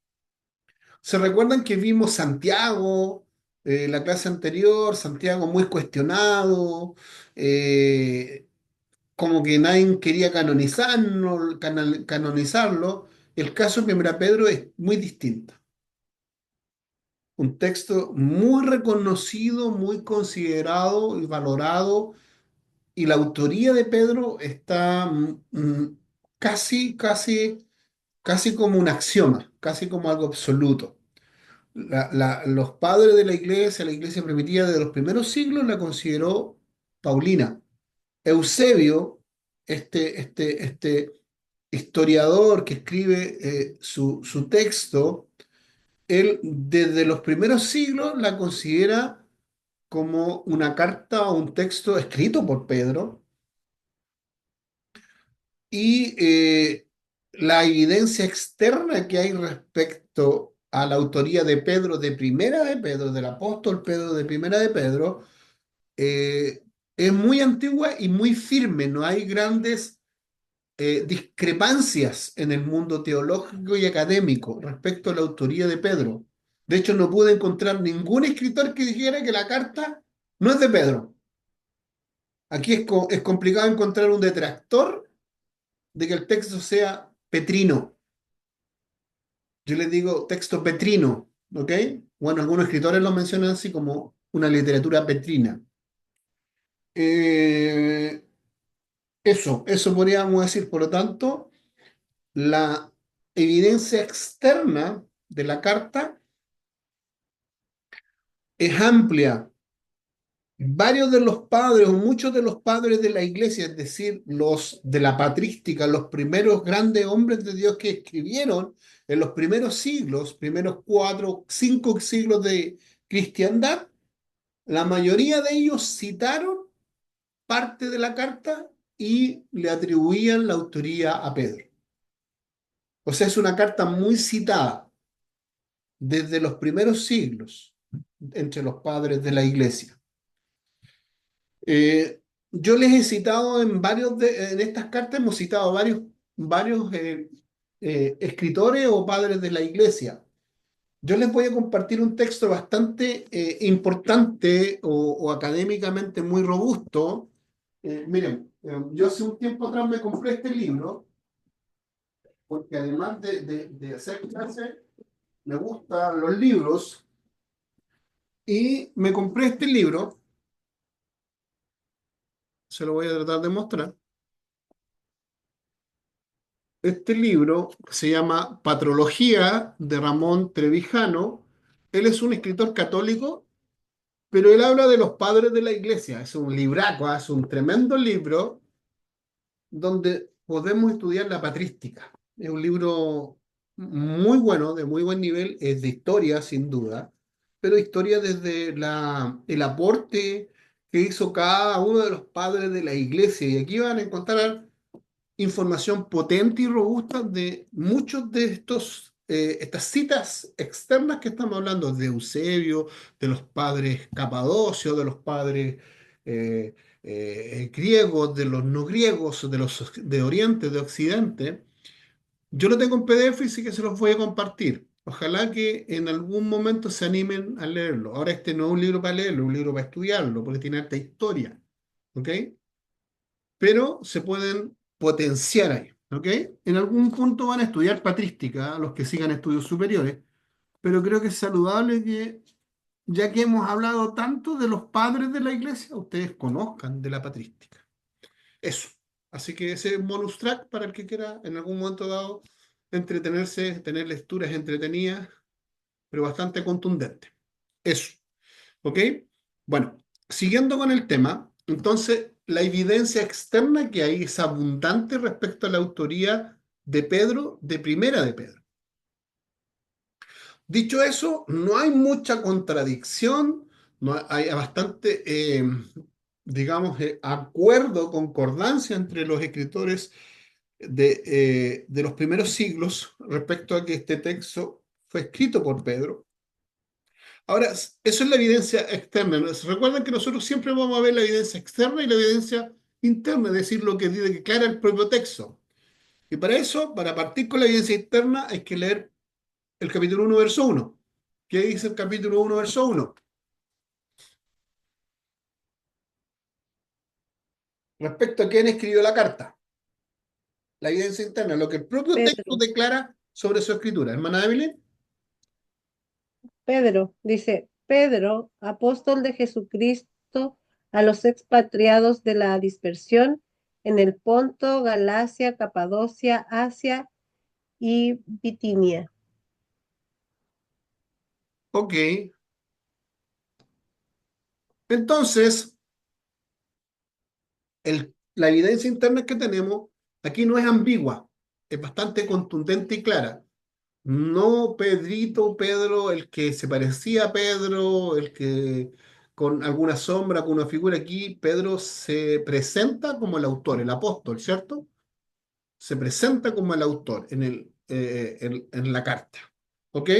¿Se recuerdan que vimos Santiago, la clase anterior, Santiago muy cuestionado, eh, como que nadie quería canonizarlo? El caso de Primera Pedro es muy distinto. Un texto muy reconocido, muy considerado y valorado, y la autoría de Pedro está casi, casi, casi como un axioma, casi como algo absoluto. Los padres de la iglesia primitiva de los primeros siglos la consideró Paulina. Eusebio, este historiador que escribe su texto, él desde los primeros siglos la considera como una carta o un texto escrito por Pedro, y la evidencia externa que hay respecto a la autoría de Pedro, de Primera de Pedro, del apóstol Pedro de Primera de Pedro, eh, es muy antigua y muy firme. No hay grandes discrepancias en el mundo teológico y académico respecto a la autoría de Pedro. De hecho, no pude encontrar ningún escritor que dijera que la carta no es de Pedro. Aquí es complicado encontrar un detractor de que el texto sea petrino. Yo les digo texto petrino, ¿ok? Bueno, algunos escritores lo mencionan así como una literatura petrina. Eh, eso podríamos decir. Por lo tanto, la evidencia externa de la carta es amplia. Varios de los padres o muchos de los padres de la iglesia, es decir, los de la patrística, los primeros grandes hombres de Dios que escribieron en los primeros siglos, primeros 4, 5 siglos de cristiandad, la mayoría de ellos citaron parte de la carta y le atribuían la autoría a Pedro. O sea, es una carta muy citada desde los primeros siglos entre los padres de la iglesia. Eh, yo les he citado en estas cartas hemos citado varios escritores o padres de la iglesia. Yo les voy a compartir un texto bastante importante o académicamente muy robusto. Miren, yo hace un tiempo atrás me compré este libro, porque además de hacer clases, me gustan los libros, y me compré este libro, se lo voy a tratar de mostrar. Este libro se llama Patrología, de Ramón Trevijano. Él es un escritor católico, pero él habla de los padres de la iglesia. Es un libraco, es un tremendo libro donde podemos estudiar la patrística. Es un libro muy bueno, de muy buen nivel, es de historia sin duda, pero historia desde el aporte que hizo cada uno de los padres de la iglesia. Y aquí van a encontrar información potente y robusta de muchos de estos estas citas externas que estamos hablando, de Eusebio, de los padres capadocios, de los padres eh, griegos, de los no griegos, de los de Oriente, de Occidente, yo lo tengo en PDF y sí que se los voy a compartir. Ojalá que en algún momento se animen a leerlo. Ahora este no es un libro para leerlo, es un libro para estudiarlo, porque tiene alta historia, ¿ok? Pero se pueden potenciar ahí, ¿ok? En algún punto van a estudiar patrística, los que sigan estudios superiores, pero creo que es saludable que, ya que hemos hablado tanto de los padres de la iglesia, ustedes conozcan de la patrística. Eso. Así que ese bonus track para el que quiera en algún momento dado entretenerse, tener lecturas entretenidas, pero bastante contundentes. Eso. ¿Ok? Bueno, siguiendo con el tema, entonces la evidencia externa que hay es abundante respecto a la autoría de Pedro, de Primera de Pedro. Dicho eso, no hay mucha contradicción, no hay bastante, digamos, acuerdo, concordancia entre los escritores de los primeros siglos respecto a que este texto fue escrito por Pedro. Ahora, eso es la evidencia externa. Recuerden que nosotros siempre vamos a ver la evidencia externa y la evidencia interna, es decir, lo que declara el propio texto. Y para eso, para partir con la evidencia interna, hay que leer el capítulo 1, verso 1. ¿Qué dice el capítulo 1, verso 1? Respecto a quién escribió la carta. La evidencia interna, lo que el propio texto Pedro. declara sobre su escritura. Hermana Evelyn. Pedro, dice, Pedro, apóstol de Jesucristo a los expatriados de la dispersión en el Ponto, Galacia, Capadocia, Asia y Bitinia. Ok. Entonces, la evidencia interna que tenemos aquí no es ambigua, es bastante contundente y clara. No Pedrito, Pedro, el que se parecía a Pedro, el que con alguna sombra, con una figura aquí, Pedro se presenta como el autor, el apóstol, ¿cierto? Se presenta como el autor en la carta. ¿Ok?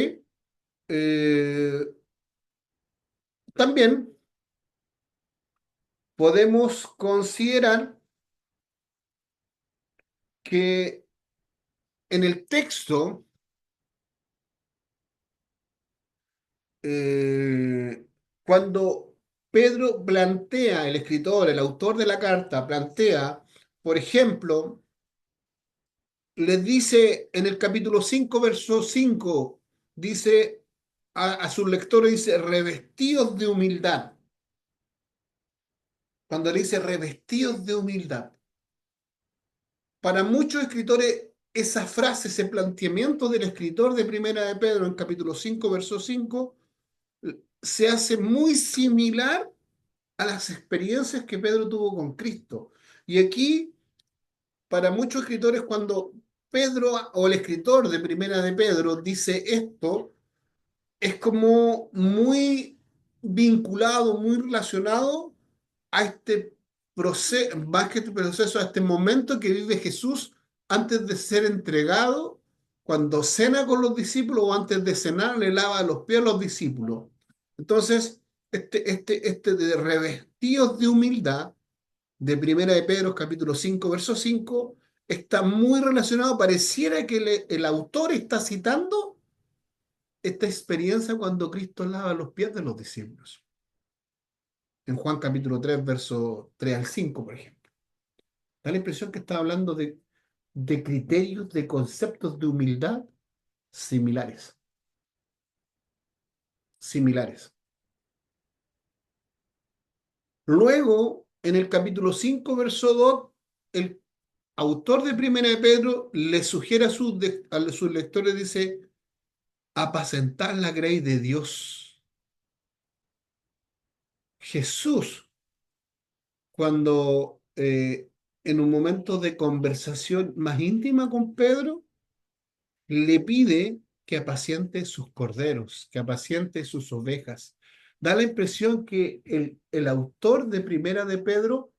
Eh, también podemos considerar que en el texto, cuando Pedro plantea, el escritor, el autor de la carta, plantea, por ejemplo, les dice en el capítulo 5 verso 5 dice a sus lectores, dice, revestidos de humildad. Cuando le dice revestidos de humildad. Para muchos escritores, esa frase, ese planteamiento del escritor de Primera de Pedro en capítulo 5 verso 5 se hace muy similar a las experiencias que Pedro tuvo con Cristo. Y aquí, para muchos escritores, cuando Pedro o el escritor de Primera de Pedro dice esto, es como muy vinculado, muy relacionado a este proceso, más que este proceso, a este momento que vive Jesús antes de ser entregado, cuando cena con los discípulos o antes de cenar le lava los pies a los discípulos. Entonces, este de revestidos de humildad, de Primera de Pedro, capítulo 5 verso 5 está muy relacionado, pareciera que el autor está citando esta experiencia cuando Cristo lava los pies de los discípulos. En Juan capítulo 3, verso 3 al 5, por ejemplo. Da la impresión que está hablando de criterios, de conceptos de humildad similares. Similares. Luego, en el capítulo 5, verso 2, el autor de Primera de Pedro le sugiere a sus lectores, dice, apacentar la grey de Dios. Jesús, cuando en un momento de conversación más íntima con Pedro, le pide que apaciente sus corderos, que apaciente sus ovejas. Da la impresión que el autor de Primera de Pedro,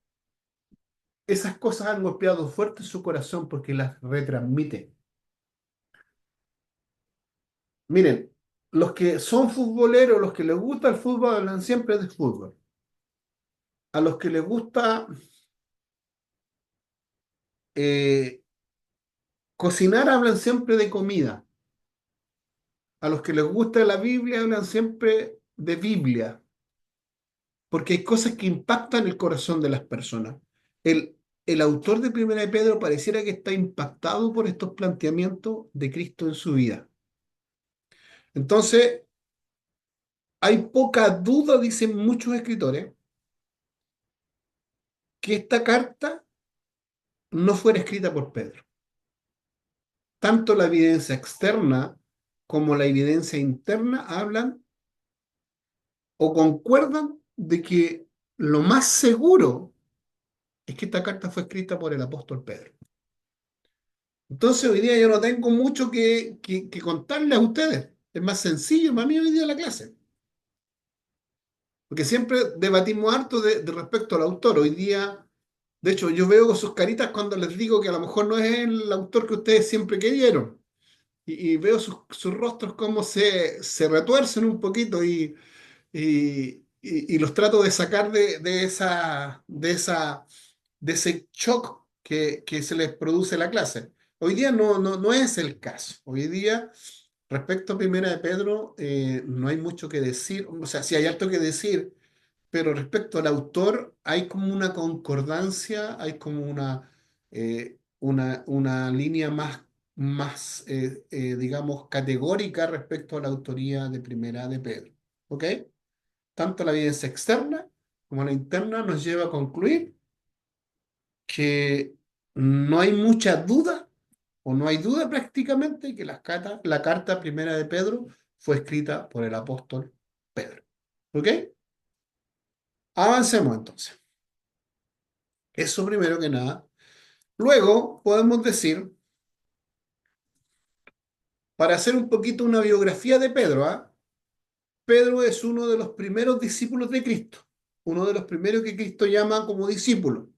esas cosas han golpeado fuerte su corazón porque las retransmite. Miren, los que son futboleros, los que les gusta el fútbol, hablan siempre de fútbol. A los que les gusta eh, cocinar, hablan siempre de comida. A los que les gusta la Biblia, hablan siempre de Biblia, porque hay cosas que impactan el corazón de las personas. El, el autor de Primera de Pedro pareciera que está impactado por estos planteamientos de Cristo en su vida. Entonces, hay poca duda, dicen muchos escritores, que esta carta no fuera escrita por Pedro. Tanto la evidencia externa como la evidencia interna hablan o concuerdan de que lo más seguro es que esta carta fue escrita por el apóstol Pedro. Entonces hoy día yo no tengo mucho que contarles a ustedes. Es más sencillo para mí hoy día la clase. Porque siempre debatimos harto de respecto al autor. Hoy día, de hecho, yo veo sus caritas cuando les digo que a lo mejor no es el autor que ustedes siempre querían. Y veo sus rostros cómo se retuercen un poquito y los trato de sacar de ese shock que se les produce la clase. Hoy día no es el caso. Hoy día, respecto a Primera de Pedro, no hay mucho que decir. O sea, sí hay harto que decir, pero respecto al autor hay como una concordancia, hay como una línea más digamos, categórica respecto a la autoría de Primera de Pedro. ¿Ok? Tanto la evidencia externa como la interna nos lleva a concluir que no hay mucha duda, o no hay duda prácticamente, que la carta Primera de Pedro fue escrita por el apóstol Pedro. ¿Ok? Avancemos entonces. Eso primero que nada. Luego podemos decir, para hacer un poquito una biografía de Pedro, ¿ah? Pedro es uno de los primeros discípulos de Cristo, uno de los primeros que Cristo llama como discípulo.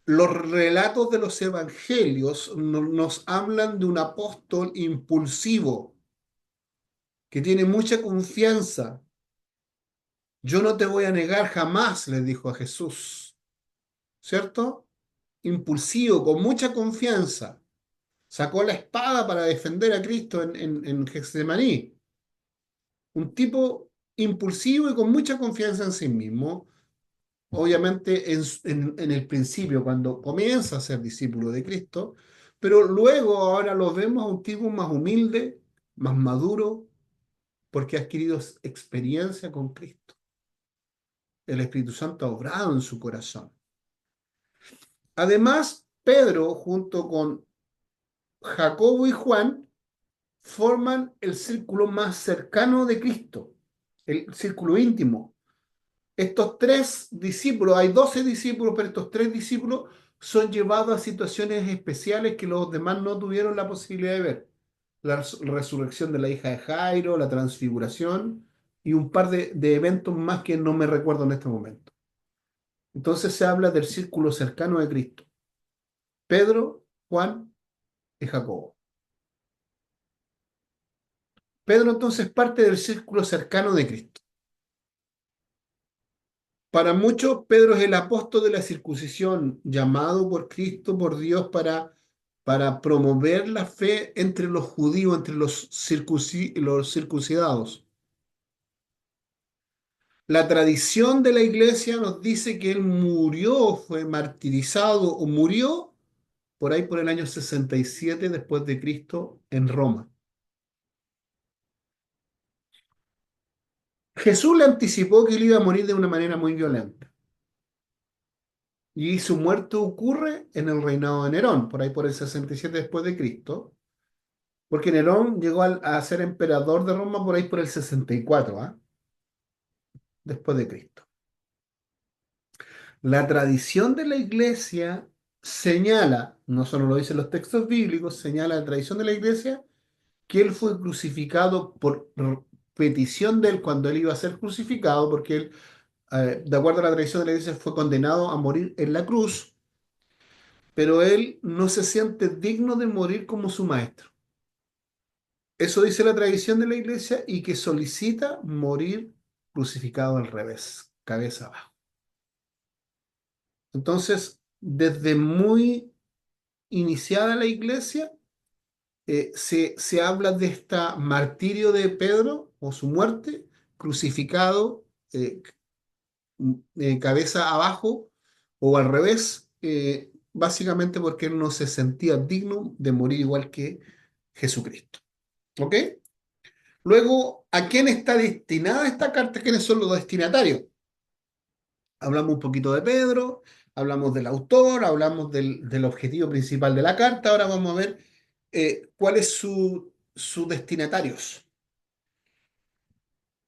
Los relatos de los evangelios nos hablan de un apóstol impulsivo que tiene mucha confianza. Yo no te voy a negar jamás, le dijo a Jesús, ¿cierto? Impulsivo, con mucha confianza. Sacó la espada para defender a Cristo en Getsemaní. Un tipo impulsivo y con mucha confianza en sí mismo. Obviamente en el principio, cuando comienza a ser discípulo de Cristo, pero luego ahora lo vemos a un tipo más humilde, más maduro, porque ha adquirido experiencia con Cristo. El Espíritu Santo ha obrado en su corazón. Además, Pedro, junto con Jacobo y Juan, forman el círculo más cercano de Cristo, el círculo íntimo. Estos tres discípulos, hay 12 discípulos, pero estos tres discípulos son llevados a situaciones especiales que los demás no tuvieron la posibilidad de ver. La resurrección de la hija de Jairo, la transfiguración y un par de eventos más que no me recuerdo en este momento. Entonces se habla del círculo cercano de Cristo. Pedro, Juan y Jacobo. Pedro entonces parte del círculo cercano de Cristo. Para muchos, Pedro es el apóstol de la circuncisión, llamado por Cristo, por Dios, para promover la fe entre los judíos, entre los circuncidados. La tradición de la iglesia nos dice que él murió, fue martirizado o murió por ahí por el año 67 después de Cristo en Roma. Jesús le anticipó que él iba a morir de una manera muy violenta. Y su muerte ocurre en el reinado de Nerón, por ahí por el 67 después de Cristo, porque Nerón llegó a ser emperador de Roma por ahí por el 64, ¿ah? Después de Cristo. La tradición de la iglesia señala, no solo lo dicen los textos bíblicos, señala la tradición de la iglesia que él fue crucificado por petición de él cuando él iba a ser crucificado, porque él, de acuerdo a la tradición de la iglesia, fue condenado a morir en la cruz, pero él no se siente digno de morir como su maestro. Eso dice la tradición de la iglesia y que solicita morir crucificado al revés, cabeza abajo. Entonces, desde muy iniciada la iglesia, se habla de este martirio de Pedro o su muerte, crucificado, cabeza abajo o al revés, básicamente porque él no se sentía digno de morir igual que Jesucristo. ¿Ok? Luego, ¿a quién está destinada esta carta? ¿Quiénes son los destinatarios? Hablamos un poquito de Pedro, hablamos del autor, hablamos del objetivo principal de la carta. Ahora vamos a ver cuáles sus destinatarios.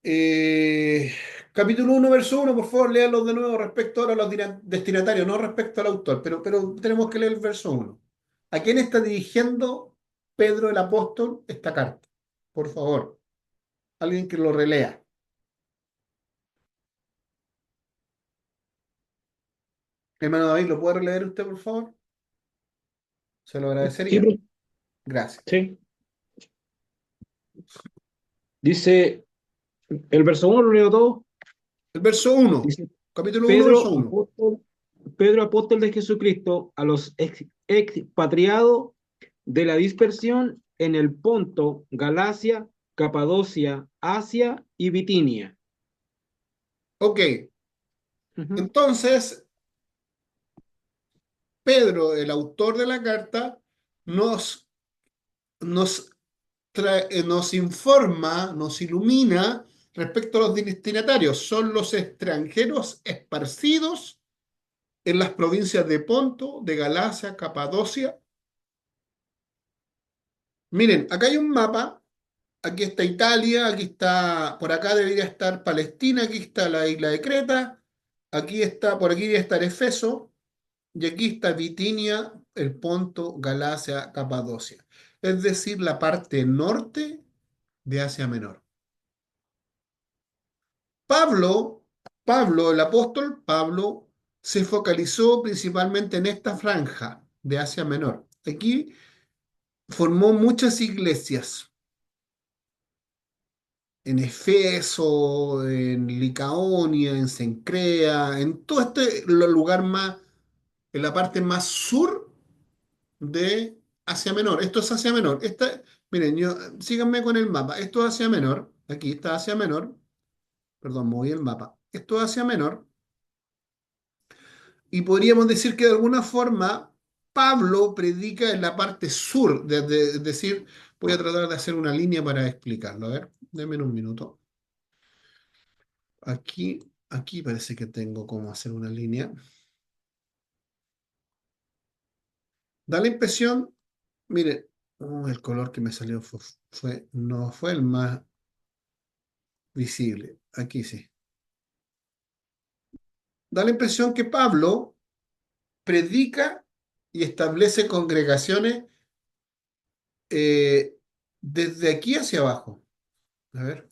Eh, Capítulo 1, verso 1, por favor, léanlos de nuevo respecto ahora a los destinatarios, no respecto al autor, pero tenemos que leer el verso 1. ¿A quién está dirigiendo Pedro el apóstol esta carta? Por favor, alguien que lo relea. Hermano David, ¿lo puede releer usted, por favor? Se lo Sí, agradecería. Gracias. sí. Dice, el verso 1 lo leo todo. El verso 1, Dice, capítulo 1, verso 1. Pedro, apóstol de Jesucristo, a los expatriados de la dispersión en el Ponto, Galacia, Capadocia, Asia y Bitinia. Ok, Ujú. entonces Pedro, el autor de la carta, nos, nos, nos informa, nos ilumina respecto a los destinatarios. Son los extranjeros esparcidos en las provincias de Ponto, de Galacia, Capadocia. Miren, acá hay un mapa. Aquí está Italia, aquí está, por acá debería estar Palestina, aquí está la isla de Creta, aquí está, por aquí debería estar Efeso, y aquí está Bitinia, el Ponto, Galacia, Capadocia. Es decir, la parte norte de Asia Menor. Pablo, el apóstol Pablo, se focalizó principalmente en esta franja de Asia Menor. Aquí formó muchas iglesias en Efeso, en Licaonia, en Cencrea, en todo este lugar más, en la parte más sur de Asia Menor. Esto es Asia Menor. Miren, síganme con el mapa. Esto es Asia Menor. Aquí está Asia Menor. Perdón, moví el mapa. Esto es Asia Menor. Y podríamos decir que de alguna forma Pablo predica en la parte sur. Es decir, voy a tratar de hacer una línea para explicarlo. A ver, denme un minuto. Aquí parece que tengo cómo hacer una línea. Da la impresión, mire, el color que me salió no fue el más visible. Aquí sí. Da la impresión que Pablo predica y establece congregaciones eh, desde aquí hacia abajo. A ver.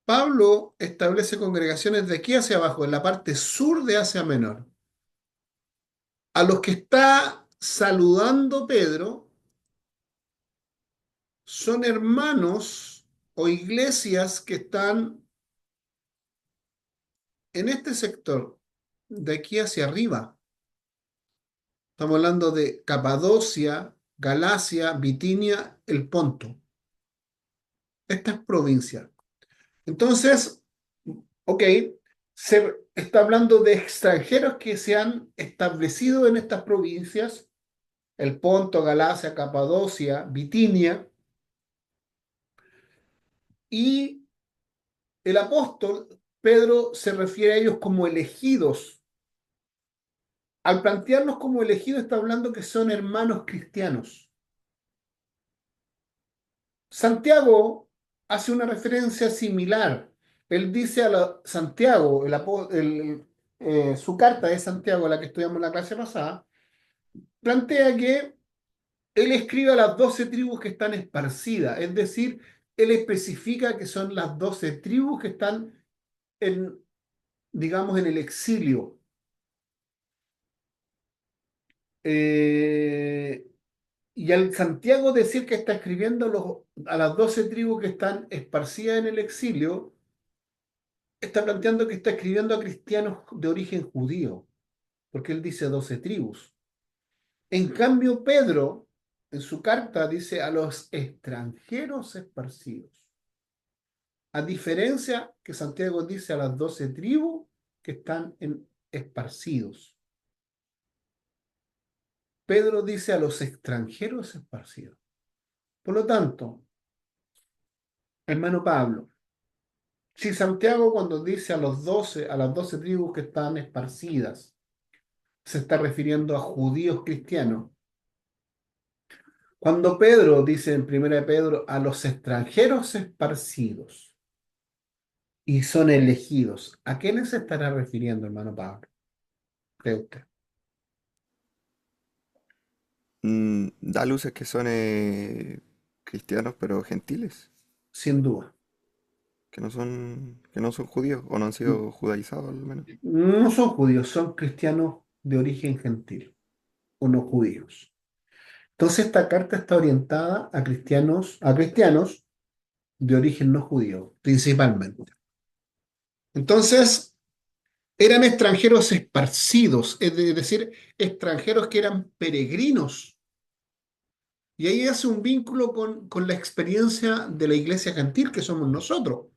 Pablo establece congregaciones de aquí hacia abajo, en la parte sur de Asia Menor. A los que está saludando Pedro son hermanos o iglesias que están en este sector, de aquí hacia arriba. Estamos hablando de Capadocia, Galacia, Bitinia, el Ponto. Estas provincias. Entonces, ok, se está hablando de extranjeros que se han establecido en estas provincias, el Ponto, Galacia, Capadocia, Bitinia, y el apóstol Pedro se refiere a ellos como elegidos. Al plantearlos como elegidos está hablando que son hermanos cristianos. Santiago hace una referencia similar. Él dice Santiago, su carta de Santiago, la que estudiamos en la clase pasada, plantea que él escribe a las 12 tribus que están esparcidas, es decir, él especifica que son las 12 tribus que están en, digamos, en el exilio. Eh, Y al Santiago decir que está escribiendo a las 12 tribus que están esparcidas en el exilio, está planteando que está escribiendo a cristianos de origen judío, porque él dice 12 tribus. En cambio, Pedro, en su carta, dice a los extranjeros esparcidos. A diferencia que Santiago dice a las 12 tribus que están esparcidos. Pedro dice a los extranjeros esparcidos. Por lo tanto, hermano Pablo, si Santiago cuando dice a las 12 tribus que están esparcidas, se está refiriendo a judíos cristianos. Cuando Pedro dice en 1 de Pedro a los extranjeros esparcidos y son elegidos, ¿a quiénes se estará refiriendo, hermano Pablo? ¿Cree usted? Da luces que son cristianos, pero gentiles, Sin duda. que no son judíos o no han sido judaizados al menos. No son judíos, son cristianos de origen gentil, o no judíos. Entonces esta carta está orientada a cristianos de origen no judío, principalmente. Entonces, eran extranjeros esparcidos, es decir, extranjeros que eran peregrinos. Y ahí hace un vínculo con la experiencia de la iglesia gentil que somos nosotros,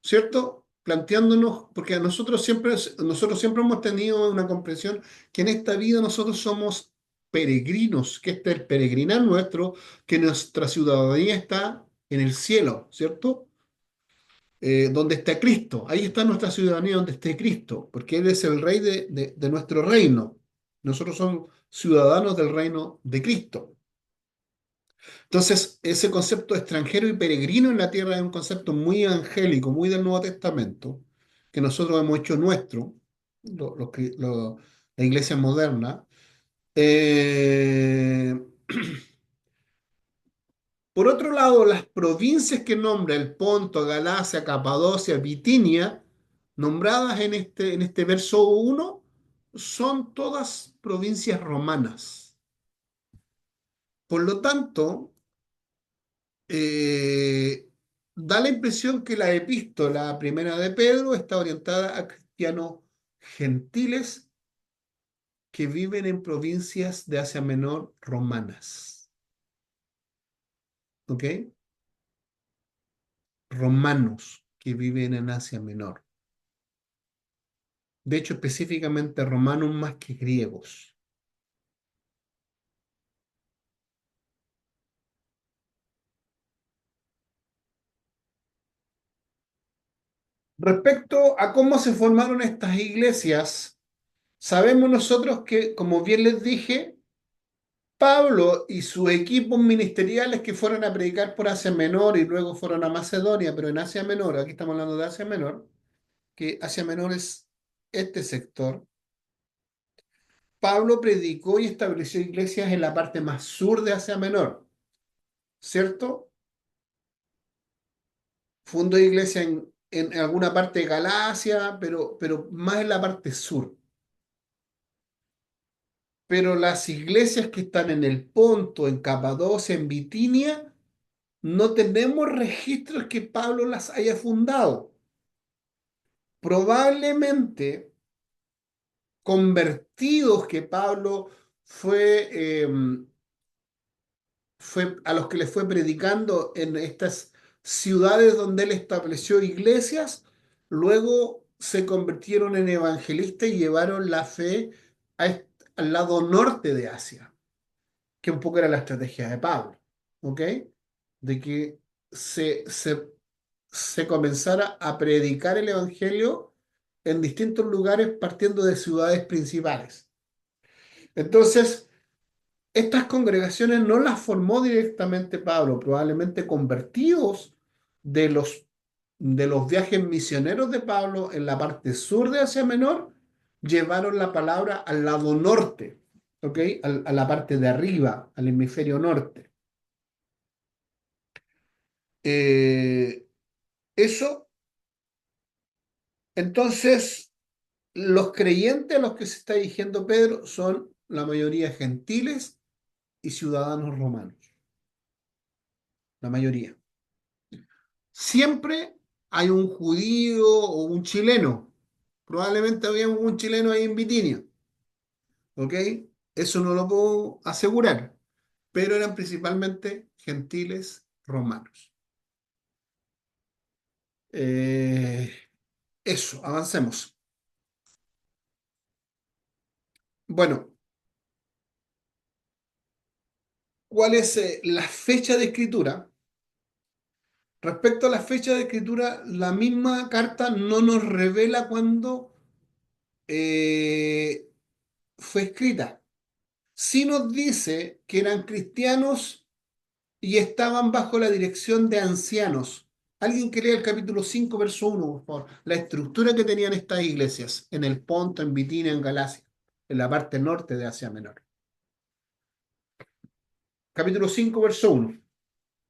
¿cierto? Planteándonos, porque nosotros siempre hemos tenido una comprensión que en esta vida nosotros somos peregrinos, que este es el peregrinar nuestro, que nuestra ciudadanía está en el cielo, ¿cierto? Donde está Cristo. Ahí está nuestra ciudadanía, donde esté Cristo, porque Él es el rey de nuestro reino. Nosotros somos ciudadanos del reino de Cristo. Entonces, ese concepto de extranjero y peregrino en la tierra es un concepto muy angélico, muy del Nuevo Testamento, que nosotros hemos hecho nuestro, la iglesia moderna. Eh, Por otro lado, las provincias que nombra el Ponto, Galacia, Capadocia, Bitinia, nombradas en este verso 1, son todas provincias romanas. Por lo tanto, da la impresión que la epístola primera de Pedro está orientada a cristianos gentiles que viven en provincias de Asia Menor romanas. ¿Ok? Romanos que viven en Asia Menor. De hecho, específicamente romanos más que griegos. Respecto a cómo se formaron estas iglesias, sabemos nosotros que, como bien les dije, Pablo y sus equipos ministeriales que fueron a predicar por Asia Menor y luego fueron a Macedonia, pero en Asia Menor, aquí estamos hablando de Asia Menor, que Asia Menor es este sector. Pablo predicó y estableció iglesias en la parte más sur de Asia Menor, ¿cierto? Fundó iglesia en alguna parte de Galacia, pero más en la parte sur. Pero las iglesias que están en el Ponto, en Capadocia, en Bitinia, no tenemos registros que Pablo las haya fundado. Probablemente convertidos que Pablo fue, fue a los que les fue predicando en estas ciudades donde él estableció iglesias, luego se convirtieron en evangelistas y llevaron la fe al lado norte de Asia, que un poco era la estrategia de Pablo, ¿ok? De que se comenzara a predicar el evangelio en distintos lugares partiendo de ciudades principales. Entonces, estas congregaciones no las formó directamente Pablo, probablemente convertidos de los viajes misioneros de Pablo en la parte sur de Asia Menor, llevaron la palabra al lado norte, ¿ok? A la parte de arriba, al hemisferio norte. Eh, Eso, entonces, los creyentes a los que se está dirigiendo Pedro son la mayoría gentiles y ciudadanos romanos, la mayoría. Siempre hay un judío o un chileno. Probablemente había un chileno ahí en Bitinia, ¿ok? Eso no lo puedo asegurar, pero eran principalmente gentiles romanos. Eh, Eso, avancemos. Bueno, ¿cuál es la fecha de escritura? Respecto a la fecha de escritura, la misma carta no nos revela cuándo eh, fue escrita. Sí nos dice que eran cristianos y estaban bajo la dirección de ancianos. Alguien que lea el capítulo 5 verso 1, por favor. La estructura que tenían estas iglesias en el Ponto, en Bitinia, en Galacia, en la parte norte de Asia Menor. Capítulo 5 verso 1.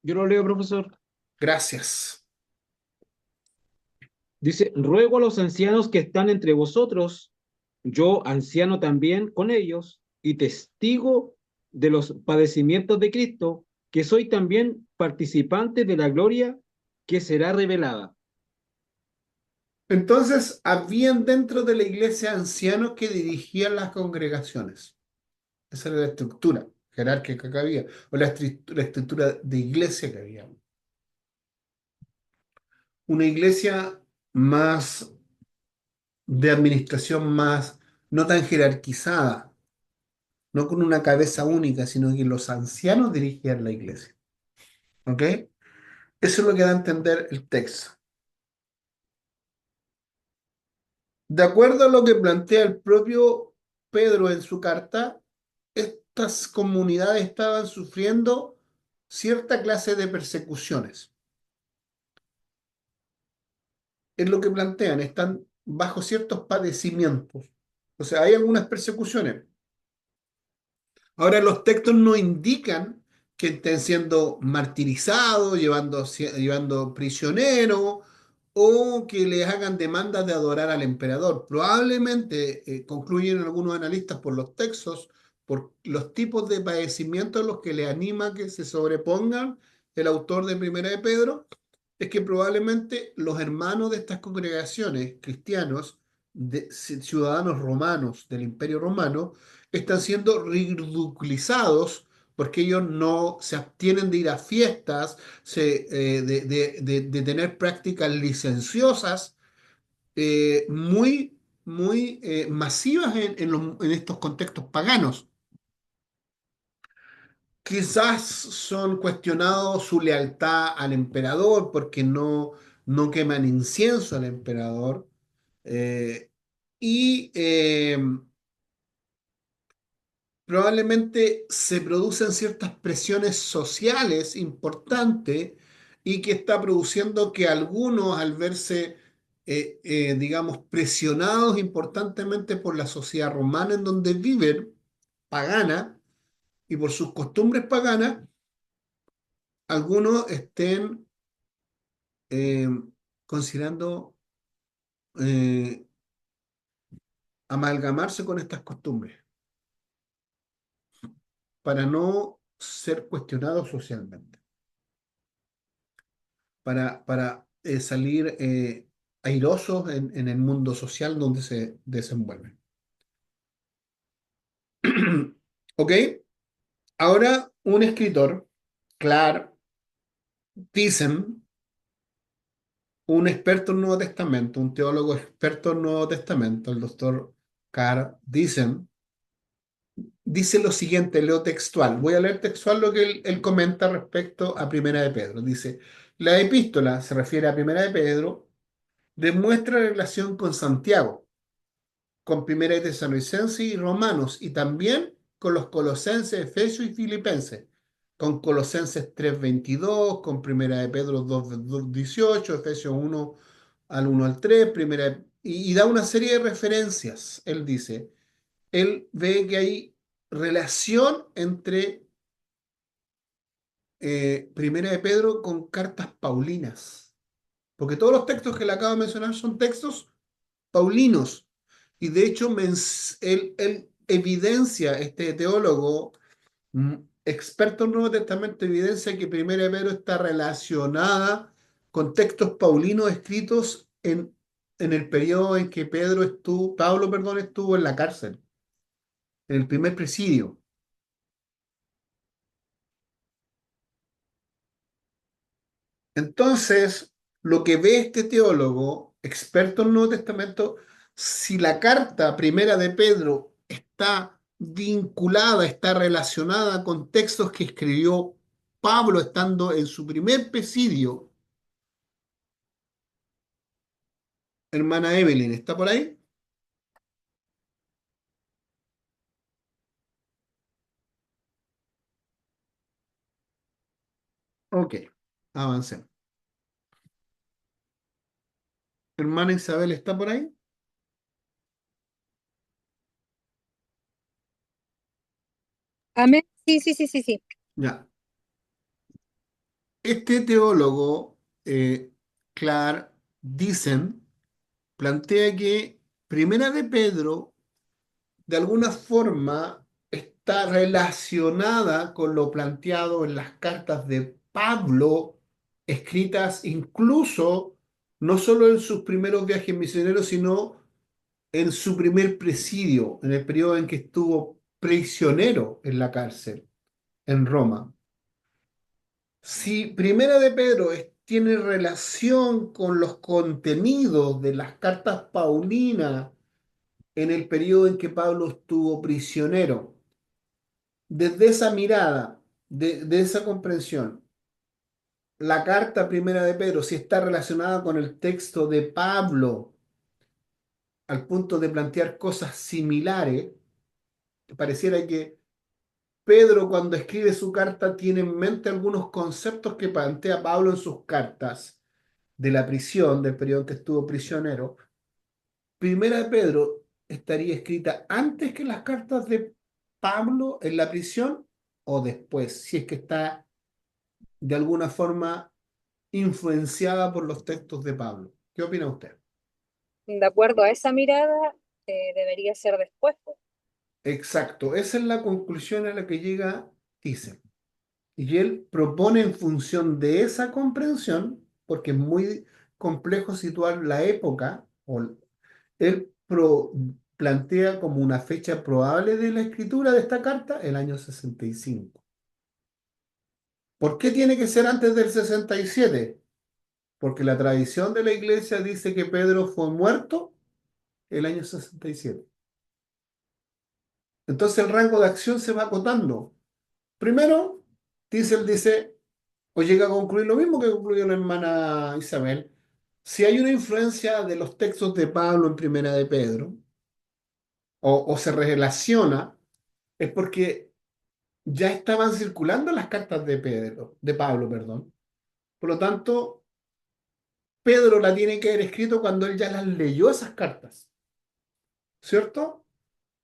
Yo lo leo, profesor. Gracias. Dice, ruego a los ancianos que están entre vosotros, yo anciano también con ellos, y testigo de los padecimientos de Cristo, que soy también participante de la gloria que será revelada. Entonces, habían dentro de la iglesia ancianos que dirigían las congregaciones. Esa era la estructura jerárquica que había, o la estructura de iglesia que había. Una iglesia más de administración más, no tan jerarquizada, no con una cabeza única, sino que los ancianos dirigían la iglesia. ¿Ok? Eso es lo que da a entender el texto. De acuerdo a lo que plantea el propio Pedro en su carta, estas comunidades estaban sufriendo cierta clase de persecuciones. Es lo que plantean, están bajo ciertos padecimientos. O sea, hay algunas persecuciones. Ahora, los textos no indican que estén siendo martirizados, llevando prisioneros, o que les hagan demandas de adorar al emperador. Probablemente, concluyen algunos analistas por los textos, por los tipos de padecimientos a los que le anima que se sobrepongan el autor de Primera de Pedro, es que probablemente los hermanos de estas congregaciones cristianos, ciudadanos romanos del Imperio Romano, están siendo ridiculizados porque ellos no se abstienen de ir a fiestas, de tener prácticas licenciosas muy masivas en estos contextos paganos. Quizás son cuestionados su lealtad al emperador porque no queman incienso al emperador. eh, y probablemente se producen ciertas presiones sociales importantes y que está produciendo que algunos, al verse, digamos, presionados importantemente por la sociedad romana en donde viven, pagana, y por sus costumbres paganas, algunos estén eh, considerando eh, amalgamarse con estas costumbres para no ser cuestionados socialmente, para salir airosos en el mundo social donde se desenvuelven. ¿Ok? Ahora, un escritor, Clark Thyssen, un experto en Nuevo Testamento, un teólogo experto en Nuevo Testamento, el doctor Carl Thyssen, dice lo siguiente, leo textual. Voy a leer textual lo que él comenta respecto a Primera de Pedro. Dice, la epístola, se refiere a Primera de Pedro, demuestra relación con Santiago, con Primera de Tesalonicenses y Romanos, y también con los Colosenses, Efesios y Filipenses, con Colosenses 3:22, con Primera de Pedro 2:18, Efesios 1 al 1 al 3, y da una serie de referencias. Él dice, él ve que hay relación entre Primera de Pedro con cartas paulinas, porque todos los textos que le acabo de mencionar son textos paulinos, y de hecho él evidencia, este teólogo, expertos del Nuevo Testamento evidencian que Primera de Pedro está relacionada con textos paulinos escritos en el periodo en que Pablo, perdón, estuvo en la cárcel, en el primer presidio. Entonces, lo que ve este teólogo, experto en el Nuevo Testamento, si la carta Primera de Pedro está vinculada, está relacionada con textos que escribió Pablo estando en su primer presidio. Hermana Evelyn, ¿está por ahí? Ok, avancemos. Hermana Isabel, ¿está por ahí? Amén. Sí, sí, sí, sí, sí. Ya. Este teólogo, Clark Dicen, plantea que Primera de Pedro, de alguna forma, está relacionada con lo planteado en las cartas de Pablo, escritas incluso no solo en sus primeros viajes misioneros, sino en su primer presidio, en el periodo en que estuvo prisionero en la cárcel, en Roma. Si Primera de Pedro tiene relación con los contenidos de las cartas paulinas en el periodo en que Pablo estuvo prisionero, desde esa mirada, de esa comprensión, la carta Primera de Pedro, si está relacionada con el texto de Pablo, al punto de plantear cosas similares, pareciera que Pedro, cuando escribe su carta, tiene en mente algunos conceptos que plantea Pablo en sus cartas de la prisión, del periodo en que estuvo prisionero. Primera de Pedro estaría escrita antes que las cartas de Pablo en la prisión o después, si es que está de alguna forma influenciada por los textos de Pablo. ¿Qué opina usted? De acuerdo a esa mirada, debería ser después, pues. Exacto, esa es la conclusión a la que llega Thyssen. Y él propone en función de esa comprensión, porque es muy complejo situar la época, él plantea como una fecha probable de la escritura de esta carta el año 65. ¿Por qué tiene que ser antes del 67? Porque la tradición de la iglesia dice que Pedro fue muerto el año 67. Entonces el rango de acción se va acotando. Primero, dice, o llega a concluir lo mismo que concluyó la hermana Isabel. Si hay una influencia de los textos de Pablo en Primera de Pedro, o se relaciona, es porque ya estaban circulando las cartas de Pablo, perdón. Por lo tanto, Pedro la tiene que haber escrito cuando él ya las leyó esas cartas, ¿cierto?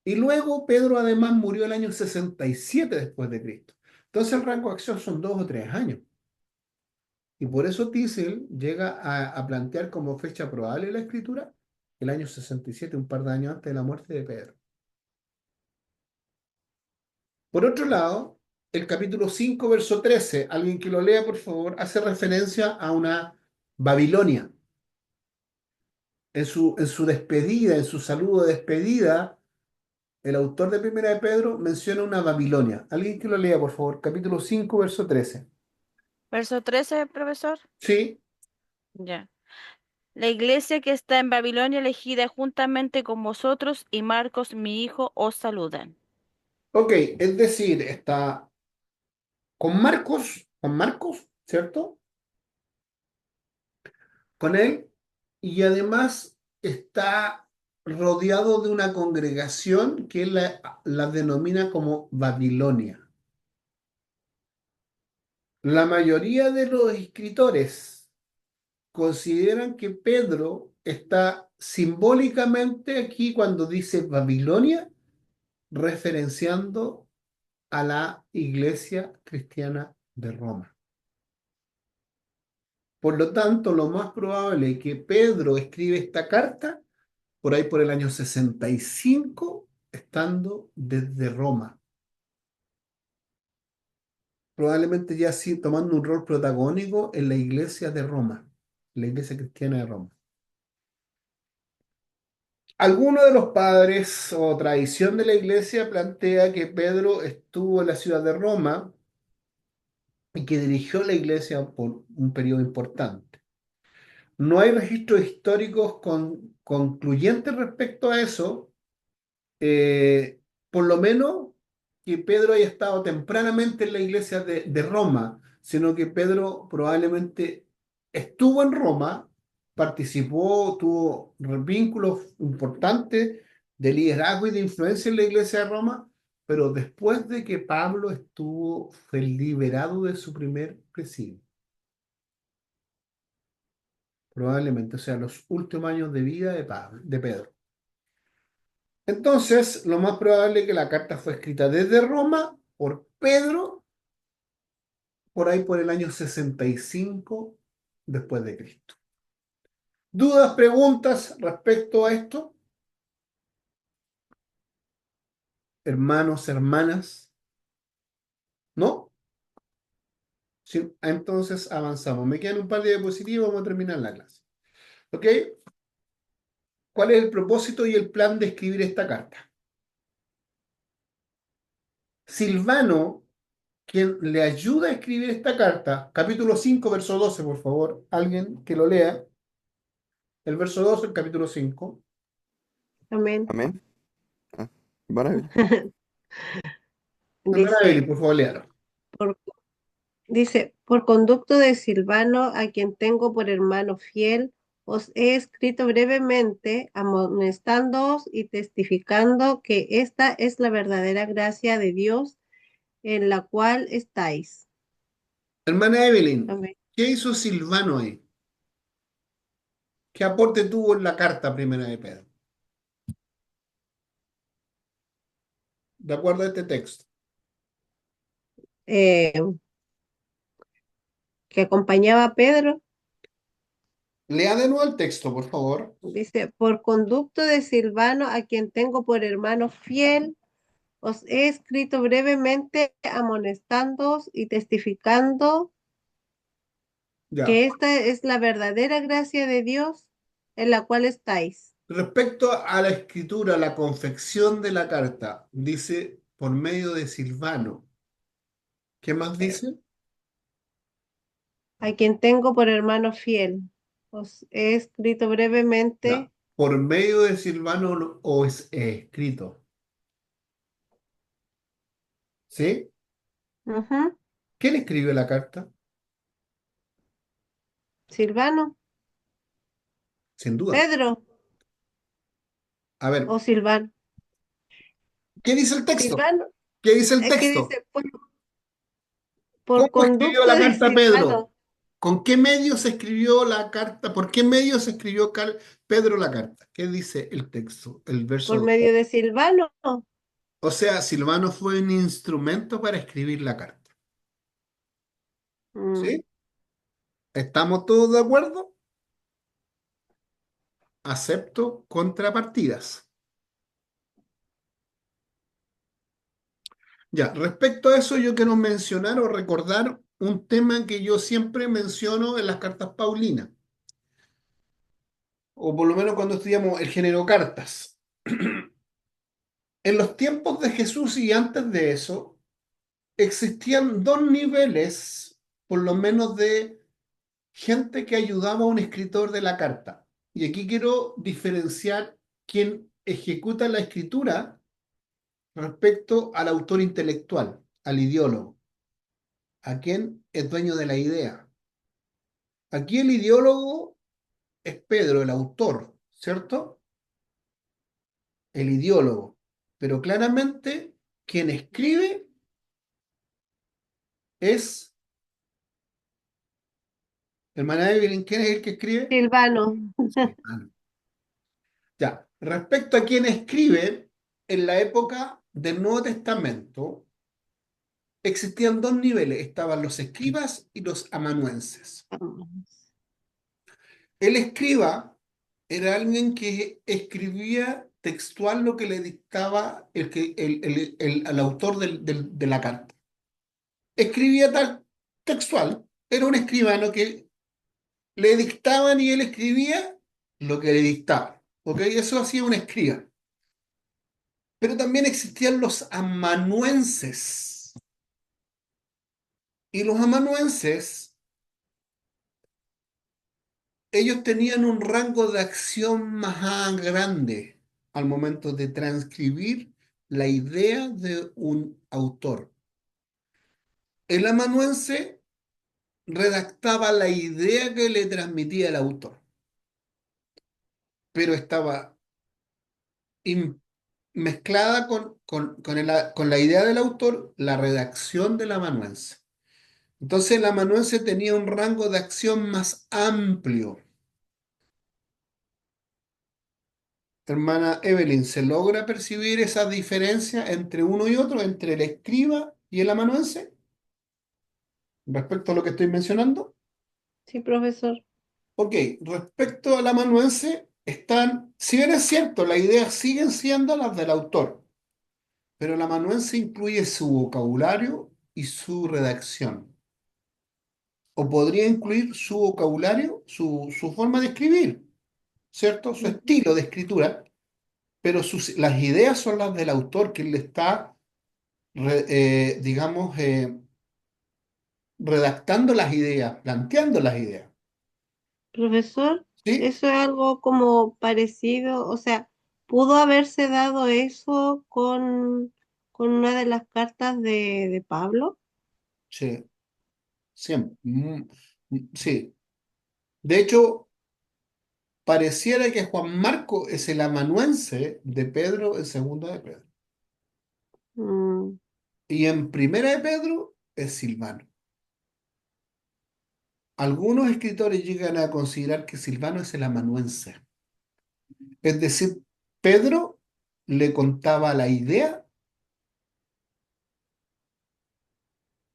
Y luego Pedro además murió el año 67 después de Cristo. Entonces el rango de acción son 2 o 3 años. Y por eso Tisel llega a plantear como fecha probable de la escritura el año 67, un par de años antes de la muerte de Pedro. Por otro lado, el capítulo 5, verso 13, alguien que lo lea, por favor, hace referencia a una Babilonia. En su despedida, en su saludo de despedida, el autor de Primera de Pedro menciona una Babilonia. Alguien que lo lea, por favor, capítulo 5, verso 13. Verso 13, profesor. Sí, Ya. La iglesia que está en Babilonia elegida juntamente con vosotros y Marcos, mi hijo, os saludan. ok, es decir, está con Marcos, ¿cierto? Con él, y además está rodeado de una congregación que él la denomina como Babilonia. La mayoría de los escritores consideran que Pedro está simbólicamente aquí cuando dice Babilonia, referenciando a la iglesia cristiana de Roma. Por lo tanto, lo más probable es que Pedro escribe esta carta por ahí por el año 65, estando desde Roma. probablemente ya sí tomando un rol protagónico en la iglesia de Roma, la iglesia cristiana de Roma. Alguno de los padres o tradición de la iglesia plantea que Pedro estuvo en la ciudad de Roma y que dirigió la iglesia por un periodo importante. No hay registros históricos concluyentes respecto a eso, eh, por lo menos que Pedro haya estado tempranamente en la iglesia de Roma, sino que Pedro probablemente estuvo en Roma, participó, tuvo vínculos importantes de liderazgo y de influencia en la iglesia de Roma, pero después de que Pablo fue liberado de su primer presidio, probablemente, o sea, los últimos años de vida de Pedro. Entonces, lo más probable es que la carta fue escrita desde Roma por Pedro, por ahí por el año 65 después de Cristo. ¿Dudas, preguntas respecto a esto? Hermanos, hermanas, ¿no? Sí, entonces avanzamos. Me quedan un par de diapositivas, vamos a terminar la clase. ¿Ok? ¿Cuál es el propósito y el plan de escribir esta carta? Silvano, quien le ayuda a escribir esta carta, capítulo 5, verso 12, por favor, alguien que lo lea. El verso 12, el capítulo 5. Amén. Amén. Ah, maravilla. Hermana Evelyn, Dice, por favor, léalo. por, dice, por conducto de Silvano, a quien tengo por hermano fiel, os he escrito brevemente, amonestándoos y testificando que esta es la verdadera gracia de Dios en la cual estáis. Hermana Evelyn, Amén. ¿qué hizo Silvano ahí? ¿Qué aporte tuvo en la carta primera de Pedro? De acuerdo a este texto. Eh, que acompañaba a Pedro, Lea de nuevo el texto, por favor. dice, por conducto de Silvano, a quien tengo por hermano fiel, os he escrito brevemente amonestándoos y testificando Ya. que esta es la verdadera gracia de Dios en la cual estáis. Respecto a la escritura, la confección de la carta, dice por medio de Silvano. ¿Qué más Eh, dice? a quien tengo por hermano fiel. Os he escrito Ya. brevemente. Por medio de Silvano o es escrito. ¿Sí? Ujú, ¿Quién escribió la carta? Silvano, Sin duda. Pedro A ver, o Silvano. ¿qué dice el texto? Silvano, ¿Qué dice el aquí texto? dice, por ¿Cómo escribió conducto la de carta Pedro? Silvano, ¿Con qué medio se escribió la carta? ¿Por qué medio se escribió Pedro la carta? ¿Qué dice el texto? El verso por 2. medio de Silvano. O sea, Silvano fue un instrumento para escribir la carta. Mm, ¿Sí? ¿Estamos todos de acuerdo? Acepto contrapartidas. Ya, respecto a eso, yo quiero mencionar o recordar un tema que yo siempre menciono en las cartas paulinas, o por lo menos cuando estudiamos el género cartas. En los tiempos de Jesús y antes de eso, existían dos niveles, por lo menos, de gente que ayudaba a un escritor de la carta. Y aquí quiero diferenciar quién ejecuta la escritura respecto al autor intelectual, al ideólogo, a quien es dueño de la idea. Aquí el ideólogo es Pedro, el autor, ¿cierto? El ideólogo. Pero claramente quien escribe es, hermana Evelyn, ¿quién es el que escribe? Silvano. Sí. Ya, respecto a quien escribe, en la época del Nuevo Testamento existían dos niveles, estaban los escribas y los amanuenses. El escriba era alguien que escribía textual lo que le dictaba al autor de la carta. escribía tal textual. Era un escribano que le dictaban y él escribía lo que le dictaban. ¿Ok? Eso hacía un escriba. Pero también existían los amanuenses. Y los amanuenses, ellos tenían un rango de acción más grande al momento de transcribir la idea de un autor. El amanuense redactaba la idea que le transmitía el autor, pero estaba mezclada con la idea del autor, la redacción del amanuense. Entonces el amanuense tenía un rango de acción más amplio. Hermana Evelyn, ¿se logra percibir esa diferencia entre uno y otro, entre el escriba y el amanuense, respecto a lo que estoy mencionando? Sí, profesor. Ok, respecto al amanuense, si bien es cierto, las ideas siguen siendo las del autor, pero el amanuense incluye su vocabulario y su redacción. O podría incluir su vocabulario, su forma de escribir, ¿cierto? Su Ujú. estilo de escritura, pero las ideas son las del autor que le está, digamos, redactando las ideas, planteando las ideas, Profesor, ¿sí? eso es algo como parecido, o sea, pudo haberse dado eso con una de las cartas de Pablo. Sí, siempre. Sí. De hecho, pareciera que Juan Marco es el amanuense de Pedro en segunda de Pedro. Mm, Y en primera de Pedro es Silvano. Algunos escritores llegan a considerar que Silvano es el amanuense. Es decir, Pedro le contaba la idea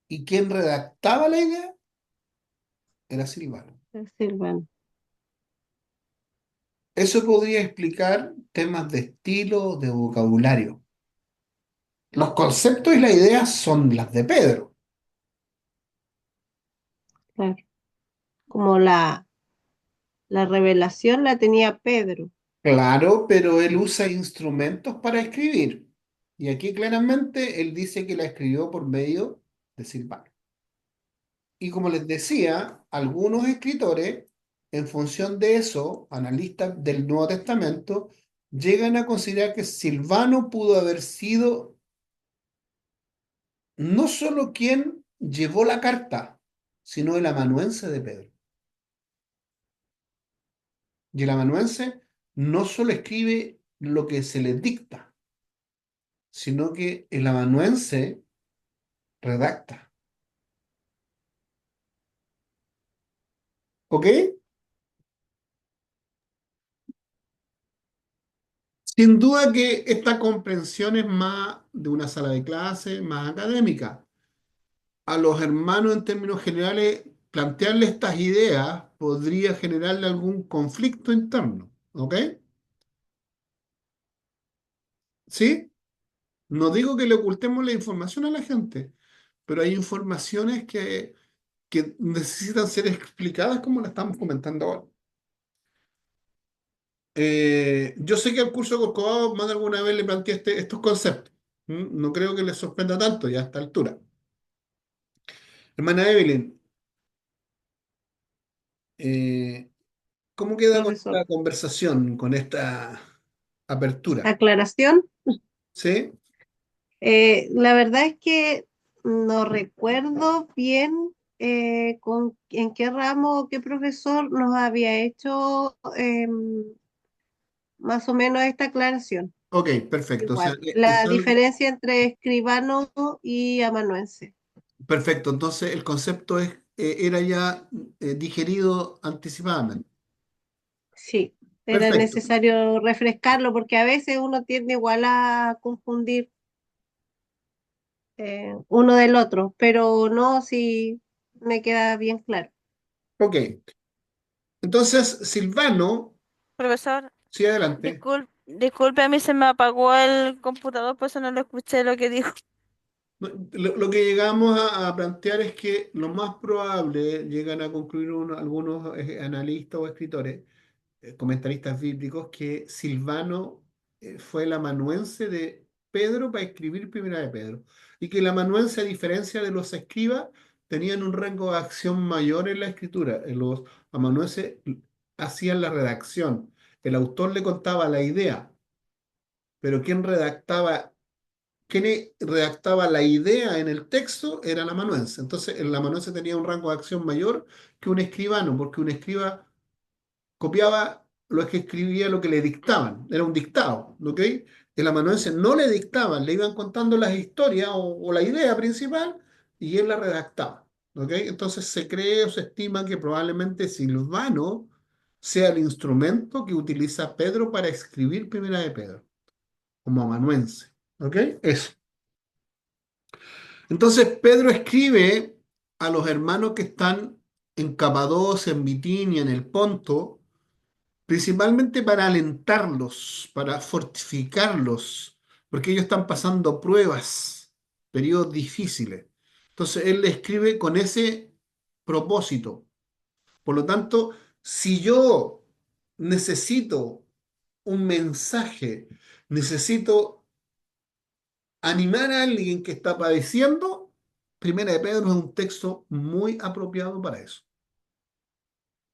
y quien redactaba la idea era Silvano. es Silvano. Eso podría explicar temas de estilo, de vocabulario. Los conceptos y las ideas son las de Pedro, Claro. Como la revelación la tenía Pedro. claro, pero él usa instrumentos para escribir. Y aquí claramente él dice que la escribió por medio de Silvano. Y como les decía, algunos escritores, en función de eso, analistas del Nuevo Testamento, llegan a considerar que Silvano pudo haber sido no solo quien llevó la carta, sino el amanuense de Pedro. Y el amanuense no solo escribe lo que se le dicta, sino que el amanuense redacta. ¿Ok? Sin duda que esta comprensión es más de una sala de clase, más académica. A los hermanos en términos generales, plantearle estas ideas podría generarle algún conflicto interno. ¿Ok? ¿Sí? No digo que le ocultemos la información a la gente, pero hay informaciones que necesitan ser explicadas como la estamos comentando ahora. Yo sé que al curso de Corcovado más de alguna vez le planteé estos conceptos. No creo que les sorprenda tanto ya a esta altura. Hermana Evelyn, eh, ¿cómo queda con Profesor. esta conversación, con esta apertura? Aclaración. ¿Sí? La verdad es que no recuerdo bien en qué ramo o qué profesor nos había hecho más o menos esta aclaración. Ok, perfecto. O sea, Igual, la diferencia entre escribano y amanuense. perfecto. Entonces el concepto era ya digerido anticipadamente. Sí, era Perfecto. necesario refrescarlo porque a veces uno tiende igual a confundir uno del otro, pero no, si me queda bien claro. Ok. Entonces, Silvano, Profesor, sí, adelante. disculpe, a mí se me apagó el computador, por eso no lo escuché lo que dijo. Lo que llegamos a plantear es que lo más probable, llegan a concluir algunos analistas o escritores, comentaristas bíblicos, que Silvano fue el amanuense de Pedro para escribir Primera de Pedro. Y que el amanuense, a diferencia de los escribas, tenían un rango de acción mayor en la escritura. Los amanuenses hacían la redacción. El autor le contaba la idea, pero quien redactaba la idea en el texto era el amanuense. Entonces, el amanuense tenía un rango de acción mayor que un escribano, porque un escriba copiaba lo que escribía, lo que le dictaban, era un dictado, ¿ok? El amanuense no le dictaban, le iban contando las historias o la idea principal y él la redactaba, ¿ok? Entonces se cree o se estima que probablemente Silvano sea el instrumento que utiliza Pedro para escribir Primera de Pedro, como amanuense, ¿ok? Eso. Entonces Pedro escribe a los hermanos que están en Capadocia, en Bitinia, en el Ponto, principalmente para alentarlos, para fortificarlos, porque ellos están pasando pruebas, periodos difíciles. Entonces él le escribe con ese propósito. Por lo tanto, si yo necesito un mensaje, necesito animar a alguien que está padeciendo, Primera de Pedro es un texto muy apropiado para eso.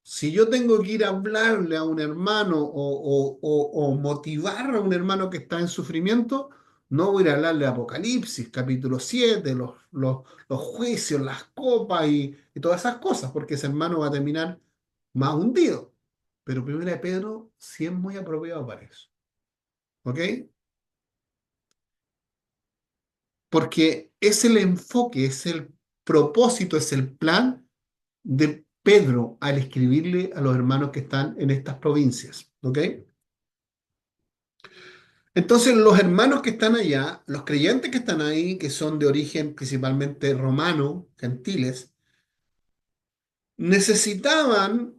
Si yo tengo que ir a hablarle a un hermano o motivar a un hermano que está en sufrimiento, no voy a ir a hablarle de Apocalipsis, capítulo 7, los juicios, las copas y todas esas cosas, porque ese hermano va a terminar más hundido. Pero Primera de Pedro sí es muy apropiado para eso. ¿Ok? Porque es el enfoque, es el propósito, es el plan de Pedro al escribirle a los hermanos que están en estas provincias. ¿Ok? Entonces, los hermanos que están allá, los creyentes que están ahí, que son de origen principalmente romano, gentiles, necesitaban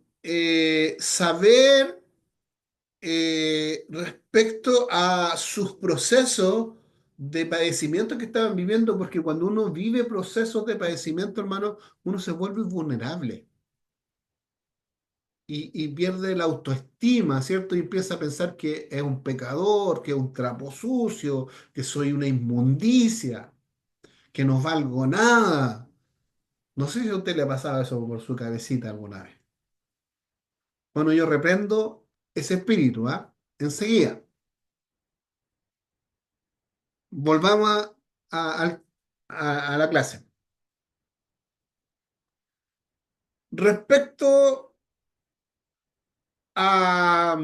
saber respecto a sus procesos de padecimiento que estaban viviendo, porque cuando uno vive procesos de padecimiento, hermano, uno se vuelve vulnerable y pierde la autoestima, ¿cierto? Y empieza a pensar que es un pecador, que es un trapo sucio, que soy una inmundicia, que no valgo nada. No sé si a usted le ha pasado eso por su cabecita alguna vez. Bueno, yo reprendo ese espíritu, ¿ah? Enseguida. Volvamos a la clase. Respecto a,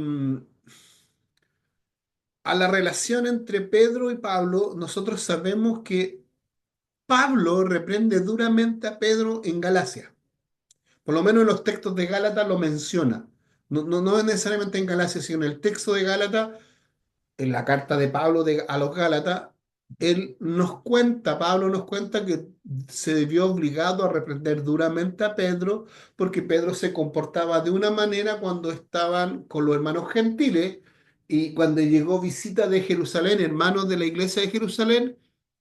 a la relación entre Pedro y Pablo, nosotros sabemos que Pablo reprende duramente a Pedro en Galacia. Por lo menos en los textos de Gálatas lo menciona. No es necesariamente en Galacia, sino en el texto de Gálatas, en la carta de Pablo a los Gálatas, Pablo nos cuenta que se vio obligado a reprender duramente a Pedro porque Pedro se comportaba de una manera cuando estaban con los hermanos gentiles y cuando llegó visita de Jerusalén, hermanos de la iglesia de Jerusalén,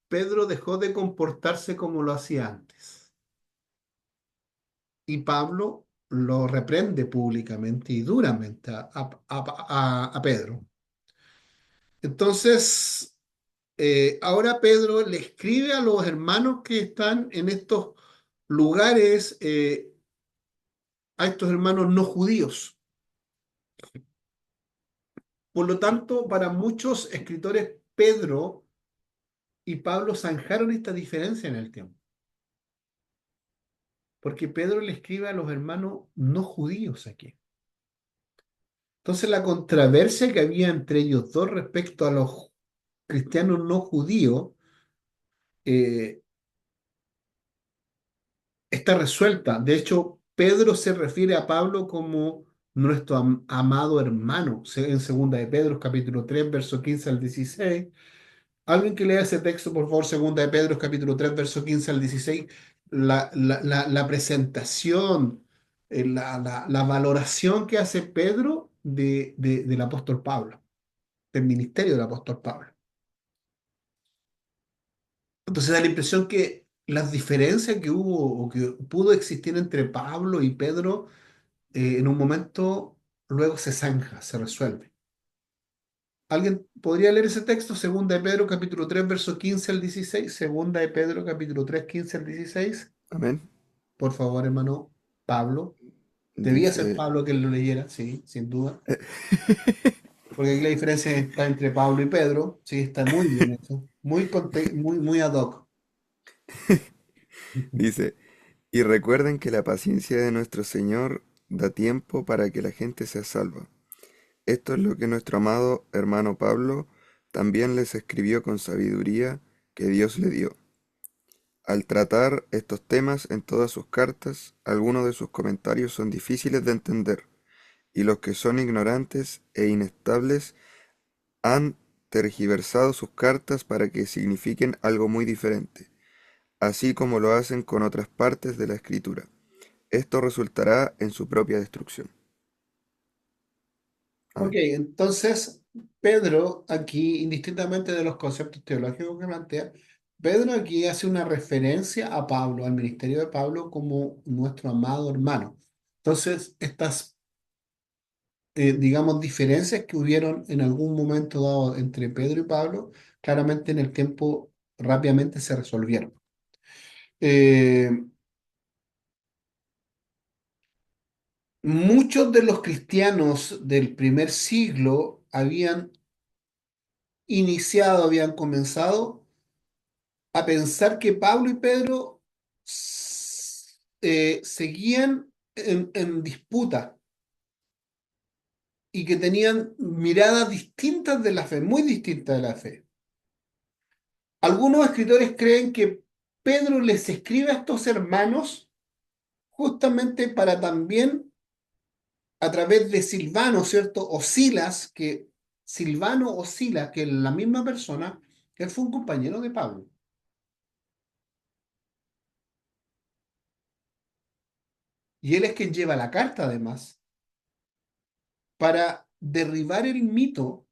Pedro dejó de comportarse como lo hacía antes. Y Pablo lo reprende públicamente y duramente a Pedro. Entonces, ahora Pedro le escribe a los hermanos que están en estos lugares, a estos hermanos no judíos. Por lo tanto, para muchos escritores, Pedro y Pablo zanjaron esta diferencia en el tiempo. Porque Pedro le escribe a los hermanos no judíos aquí. Entonces, la controversia que había entre ellos dos respecto a los cristianos no judíos eh, está resuelta. De hecho, Pedro se refiere a Pablo como nuestro amado hermano, en segunda de Pedro, capítulo 3 verso 15 al 16. Alguien que lea ese texto, por favor, segunda de Pedro, capítulo 3 verso 15 al 16. La presentación, la valoración que hace Pedro del apóstol Pablo, del ministerio del apóstol Pablo. Entonces da la impresión que las diferencias que hubo o que pudo existir entre Pablo y Pedro en un momento luego se zanja, se resuelve. ¿Alguien podría leer ese texto? Segunda de Pedro, capítulo 3 verso 15 al 16. Segunda de Pedro, capítulo 3 15 al 16. Amén. Por favor, hermano Pablo. Debía ser Dice, Pablo quien lo leyera, sí, sin duda. Porque aquí la diferencia está entre Pablo y Pedro. Sí, está muy bien eso. Muy ad hoc. dice, y recuerden que la paciencia de nuestro Señor da tiempo para que la gente sea salva. Esto es lo que nuestro amado hermano Pablo también les escribió con sabiduría que Dios le dio. Al tratar estos temas en todas sus cartas, algunos de sus comentarios son difíciles de entender, y los que son ignorantes e inestables han tergiversado sus cartas para que signifiquen algo muy diferente, así como lo hacen con otras partes de la escritura. Esto resultará en su propia destrucción. Ok, Amén. entonces Pedro aquí, indistintamente de los conceptos teológicos que plantea, Pedro aquí hace una referencia a Pablo, al ministerio de Pablo como nuestro amado hermano. Entonces, estas, digamos, diferencias que hubieron en algún momento dado entre Pedro y Pablo, claramente en el tiempo rápidamente se resolvieron. Eh, Muchos de los cristianos del primer siglo habían iniciado, habían comenzado a pensar que Pablo y Pedro seguían en disputa y que tenían miradas distintas de la fe, muy distintas de la fe. Algunos escritores creen que Pedro les escribe a estos hermanos justamente para también, a través de Silvano, ¿cierto? O Silas, que Silvano o Silas, que es la misma persona, que fue un compañero de Pablo. Y él es quien lleva la carta, además, para derribar el mito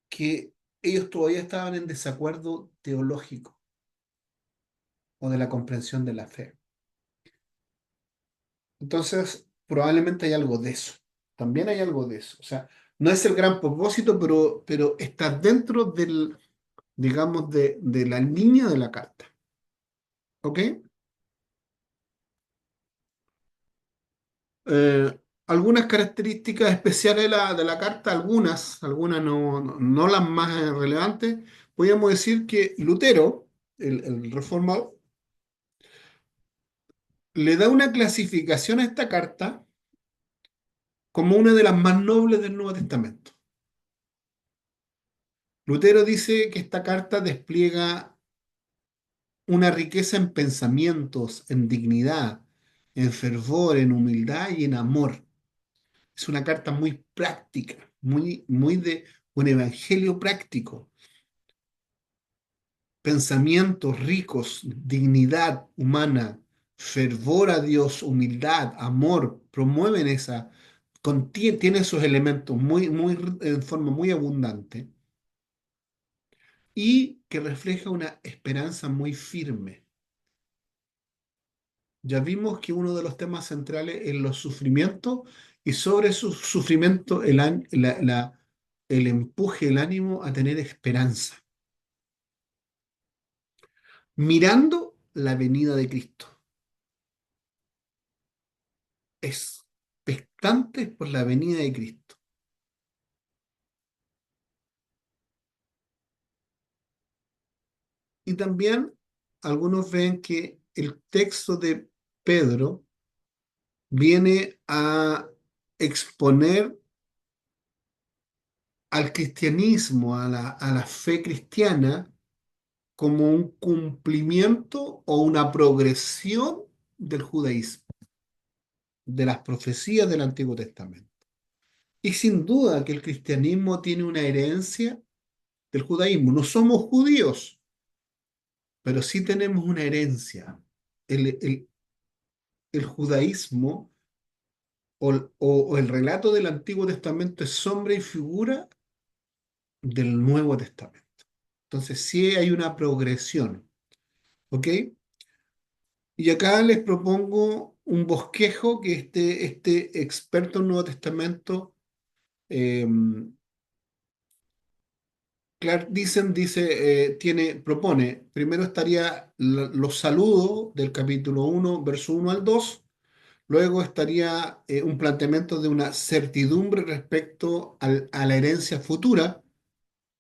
que ellos todavía estaban en desacuerdo teológico o de la comprensión de la fe. Entonces, probablemente hay algo de eso. También hay algo de eso. O sea, no es el gran propósito, pero está dentro del, digamos, de la línea de la carta. ¿Ok? Algunas características especiales de la carta, algunas no las más relevantes. Podríamos decir que Lutero, el reformador, le da una clasificación a esta carta como una de las más nobles del Nuevo Testamento. Lutero dice que esta carta despliega una riqueza en pensamientos, en dignidad, en fervor, en humildad y en amor. Es una carta muy práctica, muy de un evangelio práctico. Pensamientos ricos, dignidad humana, fervor a Dios, humildad, amor, promueven tiene esos elementos en forma muy abundante y que refleja una esperanza muy firme. Ya vimos que uno de los temas centrales es los sufrimientos y sobre su sufrimiento el empuje, el ánimo a tener esperanza, mirando la venida de Cristo, expectantes por la venida de Cristo. Y también algunos ven que el texto de Pedro viene a exponer al cristianismo, a la fe cristiana, como un cumplimiento o una progresión del judaísmo, de las profecías del Antiguo Testamento. Y sin duda que el cristianismo tiene una herencia del judaísmo. No somos judíos, pero sí tenemos una herencia. El judaísmo o el relato del Antiguo Testamento es sombra y figura del Nuevo Testamento. Entonces sí hay una progresión, ¿ok? Y acá les propongo un bosquejo que este experto en Nuevo Testamento, eh, Clark dice, propone, primero estaría los saludos del capítulo 1, verso 1 al 2. Luego estaría un planteamiento de una certidumbre respecto a la herencia futura,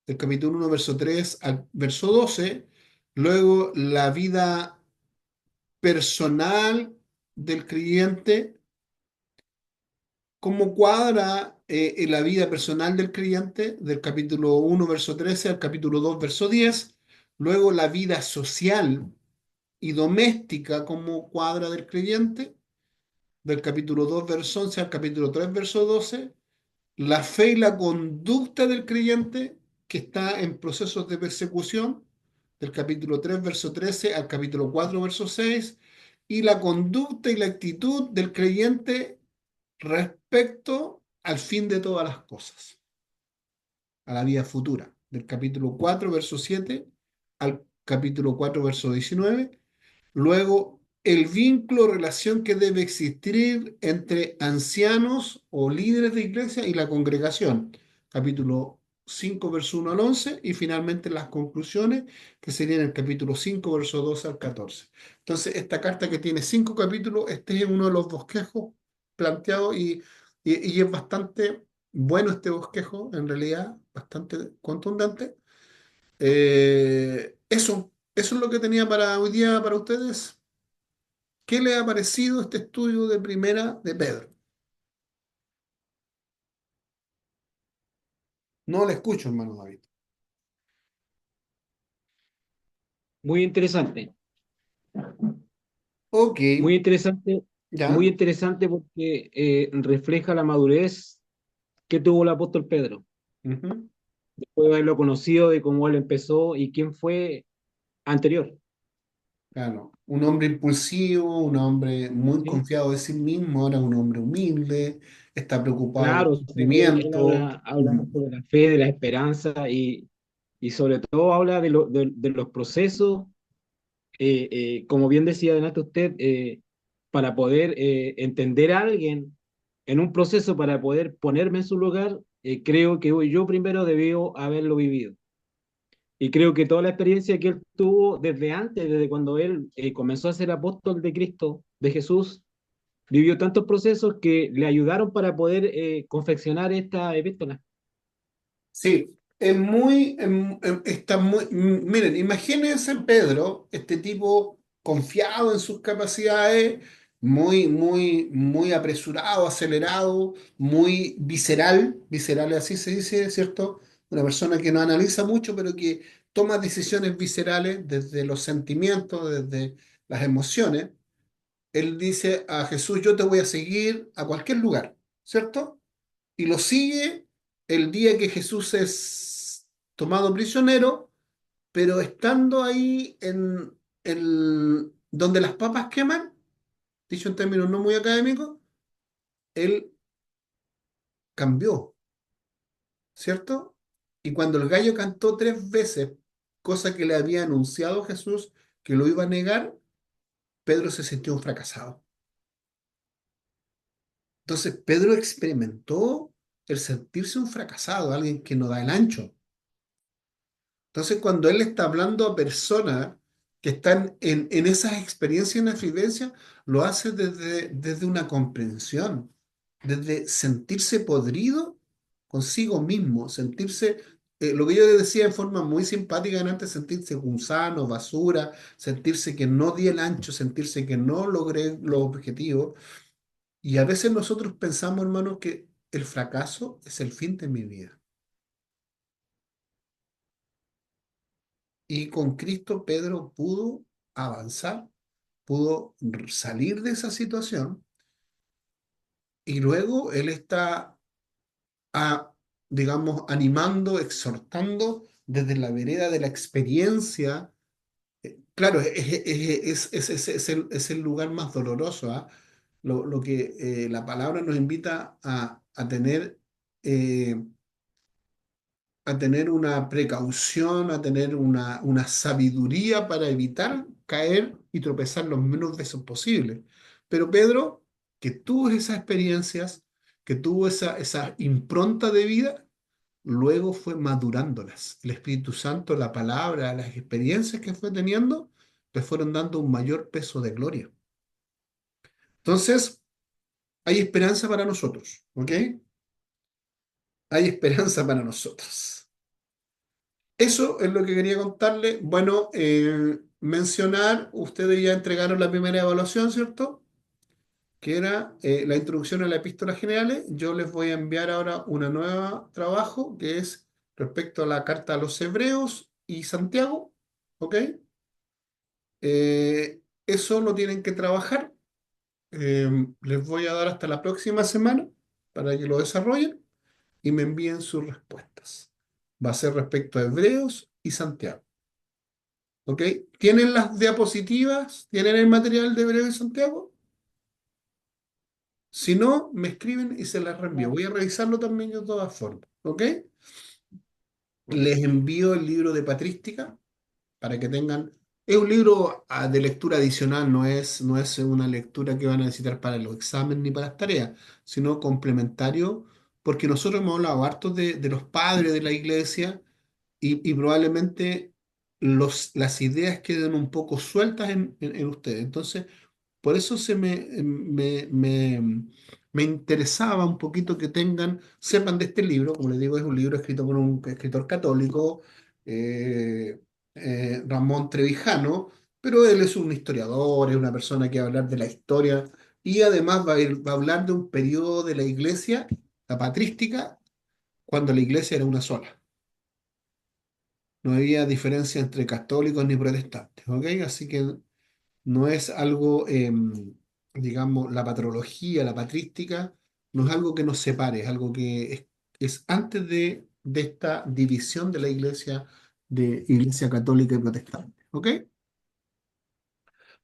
del capítulo 1, verso 3 al verso 12. Luego la vida personal del creyente, cómo cuadra en la vida personal del creyente, del capítulo 1, verso 13 al capítulo 2, verso 10. Luego la vida social y doméstica, cómo cuadra del creyente, del capítulo 2, verso 11 al capítulo 3, verso 12. La fe y la conducta del creyente que está en procesos de persecución, del capítulo 3, verso 13 al capítulo 4, verso 6. Y la conducta y la actitud del creyente respecto al fin de todas las cosas, a la vida futura, del capítulo 4, verso 7 al capítulo 4, verso 19. Luego, el vínculo o relación que debe existir entre ancianos o líderes de iglesia y la congregación, capítulo 5, verso 1 al 11, y finalmente las conclusiones, que serían el capítulo 5, verso 12 al 14. Entonces, esta carta que tiene 5 capítulos, este es uno de los bosquejos planteados y es bastante bueno este bosquejo, en realidad, bastante contundente. Eso es lo que tenía para hoy día para ustedes. ¿Qué le ha parecido este estudio de primera de Pedro? No le escucho, hermano David. Muy interesante, Ok, muy interesante, muy ya. interesante porque refleja la madurez que tuvo el apóstol Pedro, Ujú. después de haberlo conocido, de cómo él empezó y quién fue anterior. Claro, un hombre impulsivo, un hombre muy ¿Sí? confiado de sí mismo, ahora un hombre humilde, está preocupado del Claro, o sea, él sufrimiento. habla mucho de la fe, de la esperanza y sobre todo habla de los procesos, como bien decía adelante usted, para poder entender a alguien en un proceso, para poder ponerme en su lugar, creo que yo primero debió haberlo vivido. Y creo que toda la experiencia que él tuvo desde antes, desde cuando él comenzó a ser apóstol de Cristo, de Jesús, vivió tantos procesos que le ayudaron para poder confeccionar esta epístola. Sí, es muy, está muy, miren, imagínense Pedro, este tipo confiado en sus capacidades, muy apresurado, acelerado, muy visceral así se dice, ¿cierto? Una persona que no analiza mucho, pero que toma decisiones viscerales desde los sentimientos, desde las emociones. Él dice a Jesús, yo te voy a seguir a cualquier lugar, ¿cierto? Y lo sigue el día que Jesús es tomado prisionero, pero estando ahí en donde las papas queman, dicho en términos no muy académicos, él cambió, ¿cierto? Y cuando el gallo cantó 3 veces, cosa que le había anunciado Jesús que lo iba a negar, Pedro se sintió un fracasado. Entonces Pedro experimentó el sentirse un fracasado, alguien que no da el ancho. Entonces, cuando él está hablando a personas que están en esas experiencias y en las vivencias, lo hace desde una comprensión, desde sentirse podrido consigo mismo, sentirse, lo que yo decía en forma muy simpática antes, sentirse gusano, basura, sentirse que no di el ancho, sentirse que no logré los objetivos. Y a veces nosotros pensamos, hermanos, que el fracaso es el fin de mi vida. Y con Cristo Pedro pudo avanzar, pudo salir de esa situación y luego él está, a, digamos, animando, exhortando desde la vereda de la experiencia. Claro, es el lugar más doloroso, ¿ah? Lo que la palabra nos invita a tener, eh, a tener una precaución, a tener una sabiduría para evitar caer y tropezar los menos veces posible. Pero Pedro, que tuvo esas experiencias, que tuvo esa impronta de vida, luego fue madurándolas. El Espíritu Santo, la palabra, las experiencias que fue teniendo, le fueron dando un mayor peso de gloria. Entonces, hay esperanza para nosotros, ¿ok? Hay esperanza para nosotros. Eso es lo que quería contarle. Bueno, mencionar, ustedes ya entregaron la primera evaluación, ¿cierto? Que era la introducción a las epístolas generales. Yo les voy a enviar ahora una nueva trabajo que es respecto a la carta a los Hebreos y Santiago, ¿ok? Eso lo tienen que trabajar. Les voy a dar hasta la próxima semana para que lo desarrollen y me envíen sus respuestas. Va a ser respecto a Hebreos y Santiago. ¿Ok? ¿Tienen las diapositivas? ¿Tienen el material de Hebreo y Santiago? Si no, me escriben y se las reenvío. Voy a revisarlo también yo de todas formas. ¿Ok? Les envío el libro de patrística para que tengan. Es un libro de lectura adicional, no es una lectura que van a necesitar para los exámenes ni para las tareas, sino complementario, porque nosotros hemos hablado harto de los padres de la iglesia y probablemente las ideas queden un poco sueltas en ustedes. Entonces, por eso me interesaba un poquito que sepan de este libro. Como les digo, es un libro escrito por un escritor católico, eh, Ramón Trevijano, pero él es un historiador, es una persona que va a hablar de la historia y además va a hablar de un periodo de la iglesia, la patrística, cuando la iglesia era una sola. No había diferencia entre católicos ni protestantes, ¿ok? Así que no es algo, digamos, la patrología, la patrística, no es algo que nos separe, es algo que es antes de esta división de la iglesia, de iglesia católica y protestante, ¿ok?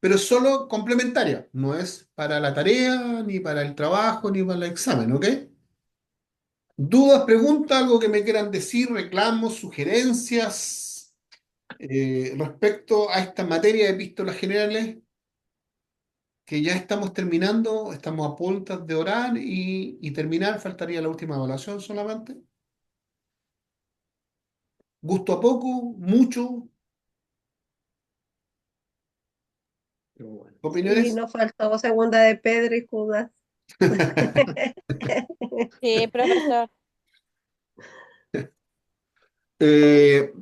Pero es solo complementaria, no es para la tarea, ni para el trabajo, ni para el examen, ¿ok? ¿Dudas, preguntas, algo que me quieran decir, reclamos, sugerencias respecto a esta materia de epístolas generales? Que ya estamos terminando, estamos a punto de orar y terminar, faltaría la última evaluación solamente. Gusto a poco, mucho, Pero bueno. Sí, opiniones. nos faltó segunda de Pedro y Judas. Sí, profesor. Eh,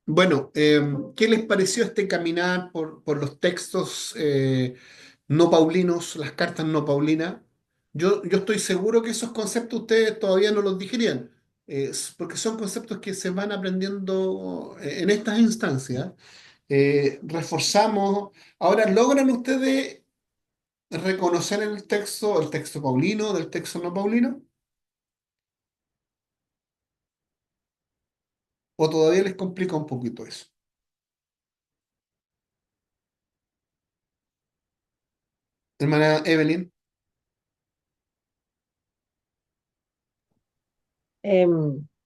bueno, ¿qué les pareció este caminar por los textos no paulinos, las cartas no paulinas? Yo estoy seguro que esos conceptos ustedes todavía no los digerían, porque son conceptos que se van aprendiendo en estas instancias. Reforzamos. Ahora, ¿logran ustedes reconocer el texto paulino del texto no paulino? ¿O todavía les complica un poquito eso? Hermana Evelyn.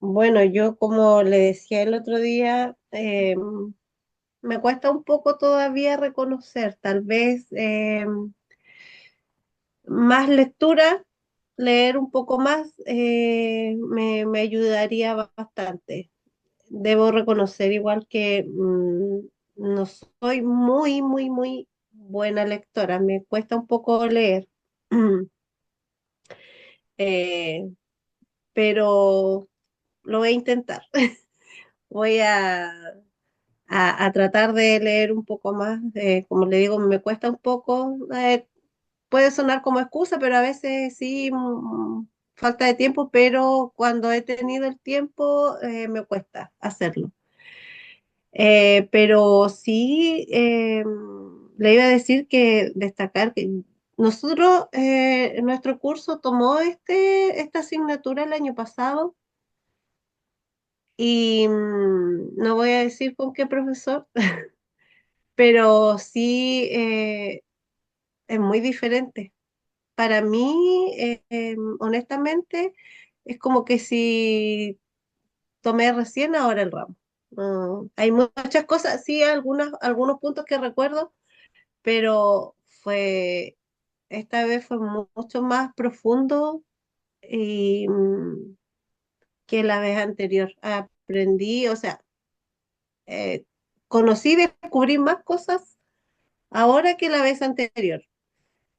Bueno, yo como le decía el otro día, me cuesta un poco todavía reconocer, tal vez más lectura, leer un poco más, me ayudaría bastante. Debo reconocer igual que no soy muy, muy, muy buena lectora, me cuesta un poco leer. Eh, pero lo voy a intentar. Voy a tratar de leer un poco más. Como le digo, me cuesta un poco. Puede sonar como excusa, pero a veces sí, falta de tiempo, pero cuando he tenido el tiempo, me cuesta hacerlo. Pero sí, le iba a decir que destacar que nosotros, nuestro curso tomó esta asignatura el año pasado y no voy a decir con qué profesor, pero sí es muy diferente. Para mí, honestamente, es como que si tomé recién ahora el ramo. Hay muchas cosas, sí, algunos puntos que recuerdo, pero esta vez fue mucho más profundo y, que la vez anterior. Aprendí, o sea, conocí y descubrí más cosas ahora que la vez anterior.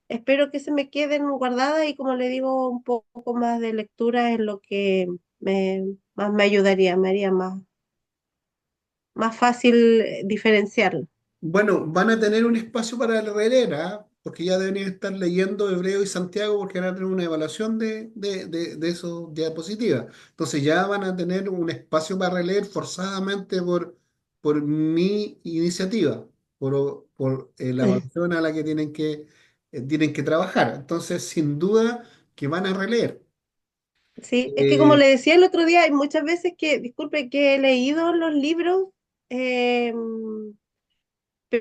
Espero que se me queden guardadas y como le digo, un poco más de lectura es lo que más me ayudaría, me haría más fácil diferenciarlo. Bueno, van a tener un espacio para leer, ¿ah? Porque ya deberían estar leyendo Hebreo y Santiago porque van a tener una evaluación de esos diapositivas. Entonces ya van a tener un espacio para releer forzadamente por mi iniciativa, por la evaluación a la que tienen que trabajar. Entonces, sin duda que van a releer. Sí, es que como Eh, le decía el otro día, hay muchas veces que, disculpe, que he leído los libros, eh,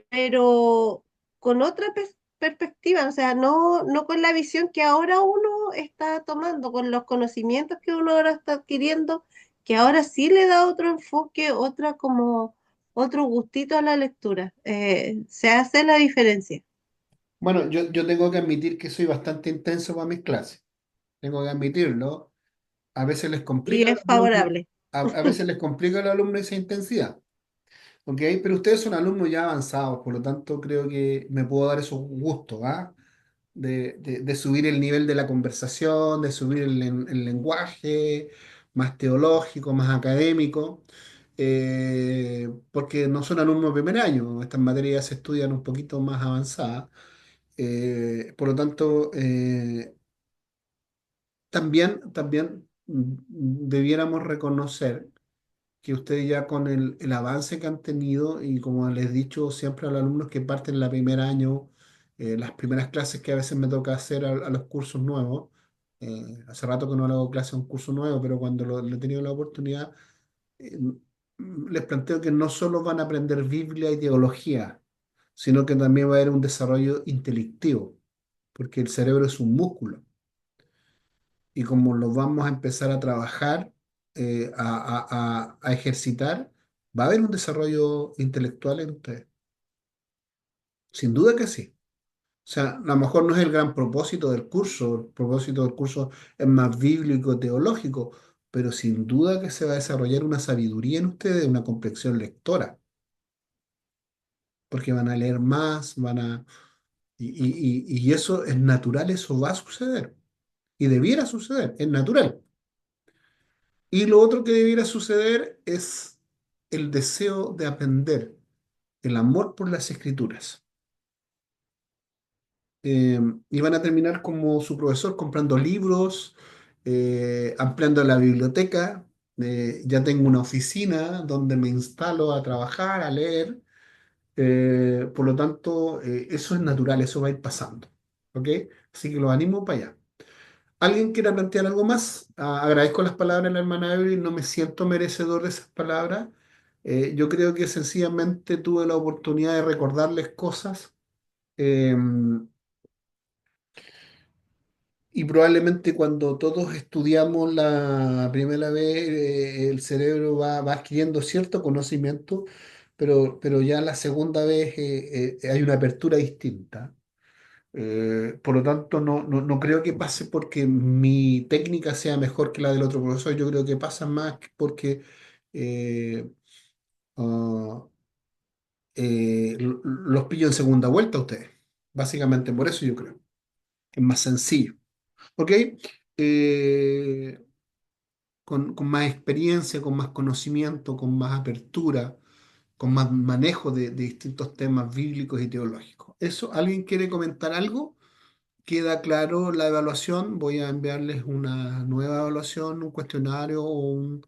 pero con otra perspectiva, o sea, no con la visión que ahora uno está tomando, con los conocimientos que uno ahora está adquiriendo, que ahora sí le da otro enfoque, otro gustito a la lectura. Se hace la diferencia bueno, yo tengo que admitir que soy bastante intenso para mis clases. Tengo que admitirlo. A veces les complica y al es alumno, favorable. a veces les complica al alumno esa intensidad, ¿ok? Pero ustedes son alumnos ya avanzados, por lo tanto creo que me puedo dar esos gustos, ¿ah? De subir el nivel de la conversación, de subir el lenguaje más teológico, más académico, porque no son alumnos de primer año, estas materias se estudian un poquito más avanzadas. Por lo tanto, también debiéramos reconocer que ustedes ya con el avance que han tenido y como les he dicho siempre a los alumnos que parten el primer año, las primeras clases que a veces me toca hacer a los cursos nuevos, hace rato que no le hago clase a un curso nuevo, pero cuando lo he tenido la oportunidad, eh, les planteo que no solo van a aprender Biblia y teología, sino que también va a haber un desarrollo intelectivo, porque el cerebro es un músculo y como lo vamos a empezar a trabajar, a ejercitar, va a haber un desarrollo intelectual en ustedes. Sin duda que sí. O sea, a lo mejor no es el gran propósito del curso, el propósito del curso es más bíblico, teológico, pero sin duda que se va a desarrollar una sabiduría en ustedes, una complexión lectora, porque van a leer más, y eso es natural, eso va a suceder, y debiera suceder, es natural. Y lo otro que debiera suceder es el deseo de aprender, el amor por las escrituras. Y van a terminar como su profesor comprando libros, ampliando la biblioteca. Ya tengo una oficina donde me instalo a trabajar, a leer. Por lo tanto, eso es natural, eso va a ir pasando. ¿Ok? Así que los animo para allá. ¿Alguien quiera plantear algo más? Agradezco las palabras de la hermana Evelyn, no me siento merecedor de esas palabras. Yo creo que sencillamente tuve la oportunidad de recordarles cosas, eh, y probablemente cuando todos estudiamos la primera vez, el cerebro va adquiriendo cierto conocimiento, pero ya la segunda vez hay una apertura distinta. Por lo tanto, no creo que pase porque mi técnica sea mejor que la del otro profesor. Yo creo que pasa más porque eh, ah, los pillo en segunda vuelta a ustedes. Básicamente por eso yo creo que es más sencillo. ¿Ok? Eh, con más experiencia, con más conocimiento, con más apertura, con más manejo de distintos temas bíblicos y teológicos. ¿Eso? ¿Alguien quiere comentar algo? Queda claro la evaluación, voy a enviarles una nueva evaluación, un cuestionario o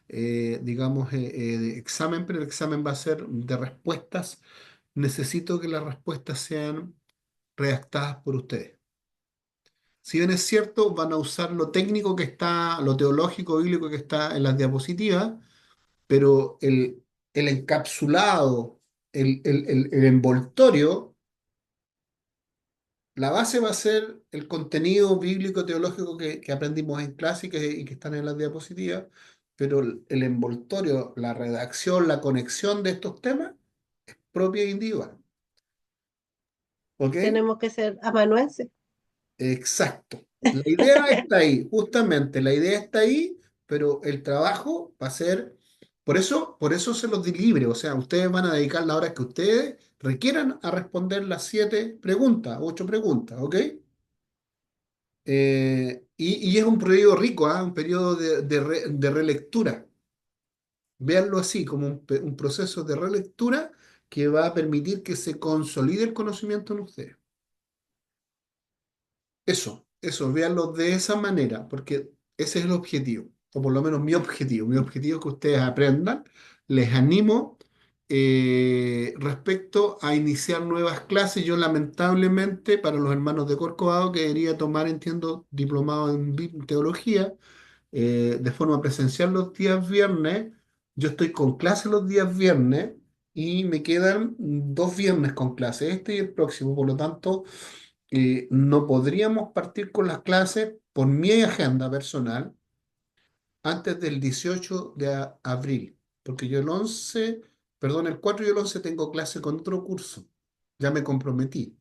digamos, de examen, pero el examen va a ser de respuestas. Necesito que las respuestas sean redactadas por ustedes. Si bien es cierto, van a usar lo técnico que está, lo teológico, bíblico que está en las diapositivas, pero el encapsulado, el envoltorio. La base va a ser el contenido bíblico teológico que aprendimos en clase y que están en las diapositivas, pero el envoltorio, la redacción, la conexión de estos temas, propia e individual. ¿Ok? Tenemos que ser amanuenses. Exacto. La idea está ahí, justamente, la idea está ahí, pero el trabajo va a ser, por eso se los di libre, o sea, ustedes van a dedicar la hora que ustedes requieran a responder las 7 preguntas, 8 preguntas, ¿ok? Y es un periodo rico, ¿ah? Un periodo de relectura. Véanlo así, como un proceso de relectura que va a permitir que se consolide el conocimiento en ustedes. Eso, véanlo de esa manera, porque ese es el objetivo, o por lo menos mi objetivo. Mi objetivo es que ustedes aprendan. Les animo respecto a iniciar nuevas clases. Yo lamentablemente, para los hermanos de Corcovado, que debería tomar, entiendo, diplomado en teología, de forma presencial los días viernes, yo estoy con clase los días viernes y me quedan 2 viernes con clase, este y el próximo. Por lo tanto, no podríamos partir con las clases por mi agenda personal antes del 18 de abril, porque yo el 11, perdón, el 4 y el 11 tengo clase con otro curso, ya me comprometí.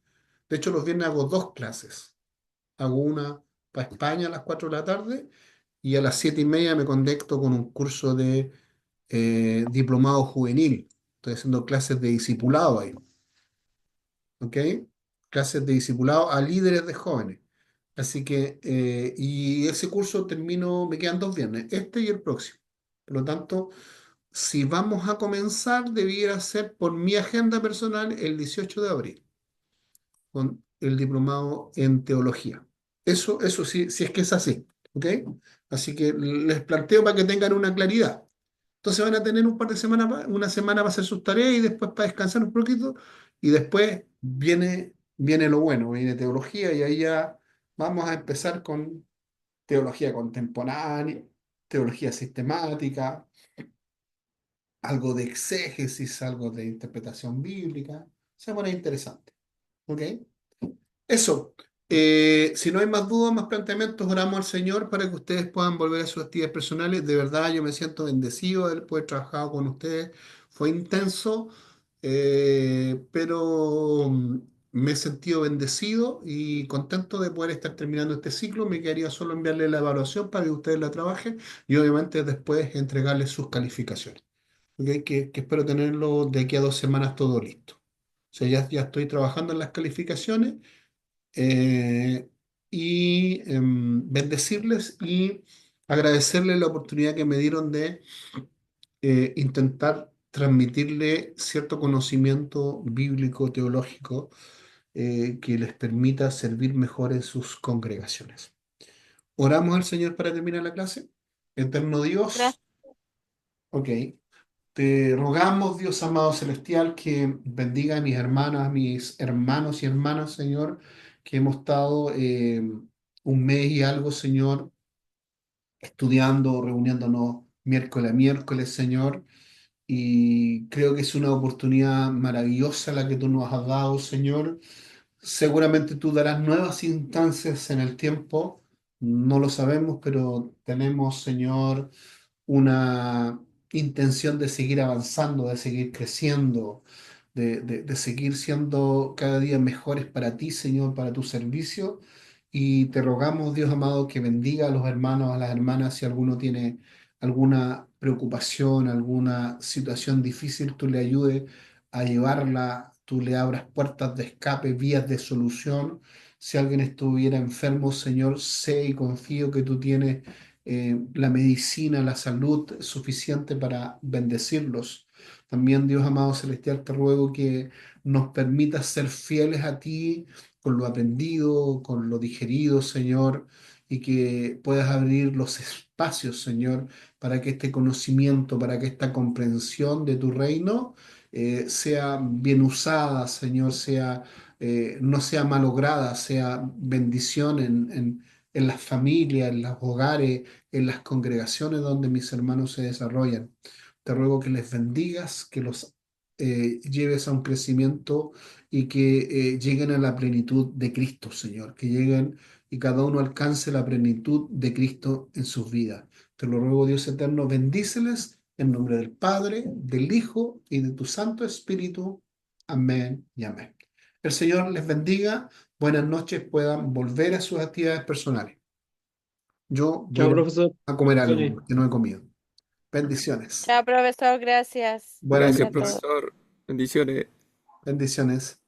De hecho, los viernes hago 2 clases. Hago una para España a las 4 de la tarde y a las 7:30 me conecto con un curso de diplomado juvenil. Estoy haciendo clases de discipulado ahí, ¿ok? Clases de discipulado a líderes de jóvenes. Así que, y ese curso termino, me quedan 2 viernes, este y el próximo. Por lo tanto, si vamos a comenzar, debiera ser por mi agenda personal el 18 de abril, con el diplomado en teología. Eso sí, si es que es así, ¿ok? Así que les planteo para que tengan una claridad. Entonces van a tener un par de semanas, una semana para hacer sus tareas y después para descansar un poquito. Y después viene lo bueno, viene teología y ahí ya vamos a empezar con teología contemporánea, teología sistemática, algo de exégesis, algo de interpretación bíblica. Se pone interesante. ¿Ok? Eso. Si no hay más dudas, más planteamientos, oramos al Señor para que ustedes puedan volver a sus actividades personales. De verdad, yo me siento bendecido de poder trabajar con ustedes. Fue intenso, pero me he sentido bendecido y contento de poder estar terminando este ciclo. Me quedaría solo enviarle la evaluación para que ustedes la trabajen y obviamente después entregarles sus calificaciones. ¿Ok? Que espero tenerlo de aquí a 2 semanas todo listo. O sea, ya estoy trabajando en las calificaciones eh, y bendecirles y agradecerles la oportunidad que me dieron de intentar transmitirle cierto conocimiento bíblico, teológico, que les permita servir mejor en sus congregaciones. Oramos al Señor para terminar la clase. Eterno Dios, Gracias. ok. Te rogamos, Dios amado celestial, que bendiga a mis hermanas, a mis hermanos y hermanas, Señor, que hemos estado un mes y algo, Señor, estudiando, reuniéndonos miércoles a miércoles, Señor, y creo que es una oportunidad maravillosa la que tú nos has dado, Señor. Seguramente tú darás nuevas instancias en el tiempo, no lo sabemos, pero tenemos, Señor, una intención de seguir avanzando, de seguir creciendo, de seguir siendo cada día mejores para ti, Señor, para tu servicio. Y te rogamos, Dios amado, que bendiga a los hermanos, a las hermanas, si alguno tiene alguna preocupación, alguna situación difícil, tú le ayudes a llevarla, tú le abras puertas de escape, vías de solución. Si alguien estuviera enfermo, Señor, sé y confío que tú tienes la medicina, la salud suficiente para bendecirlos. También, Dios amado celestial, te ruego que nos permitas ser fieles a ti con lo aprendido, con lo digerido, Señor, y que puedas abrir los espacios, Señor, para que este conocimiento, para que esta comprensión de tu reino sea bien usada, Señor, no sea malograda, sea bendición en las familias, en los hogares, en las congregaciones donde mis hermanos se desarrollan. Te ruego que les bendigas, que los lleves a un crecimiento y que lleguen a la plenitud de Cristo, Señor, que lleguen y cada uno alcance la plenitud de Cristo en sus vidas. Te lo ruego, Dios eterno, bendíceles en nombre del Padre, del Hijo y de tu Santo Espíritu. Amén y amén. El Señor les bendiga. Buenas noches, puedan volver a sus actividades personales. Yo voy Chao, profesor. a comer algo, Bendiciones. porque no he comido. Bendiciones. Chao, profesor, gracias. Buenas Gracias, A todos. noches. profesor. Bendiciones. Bendiciones.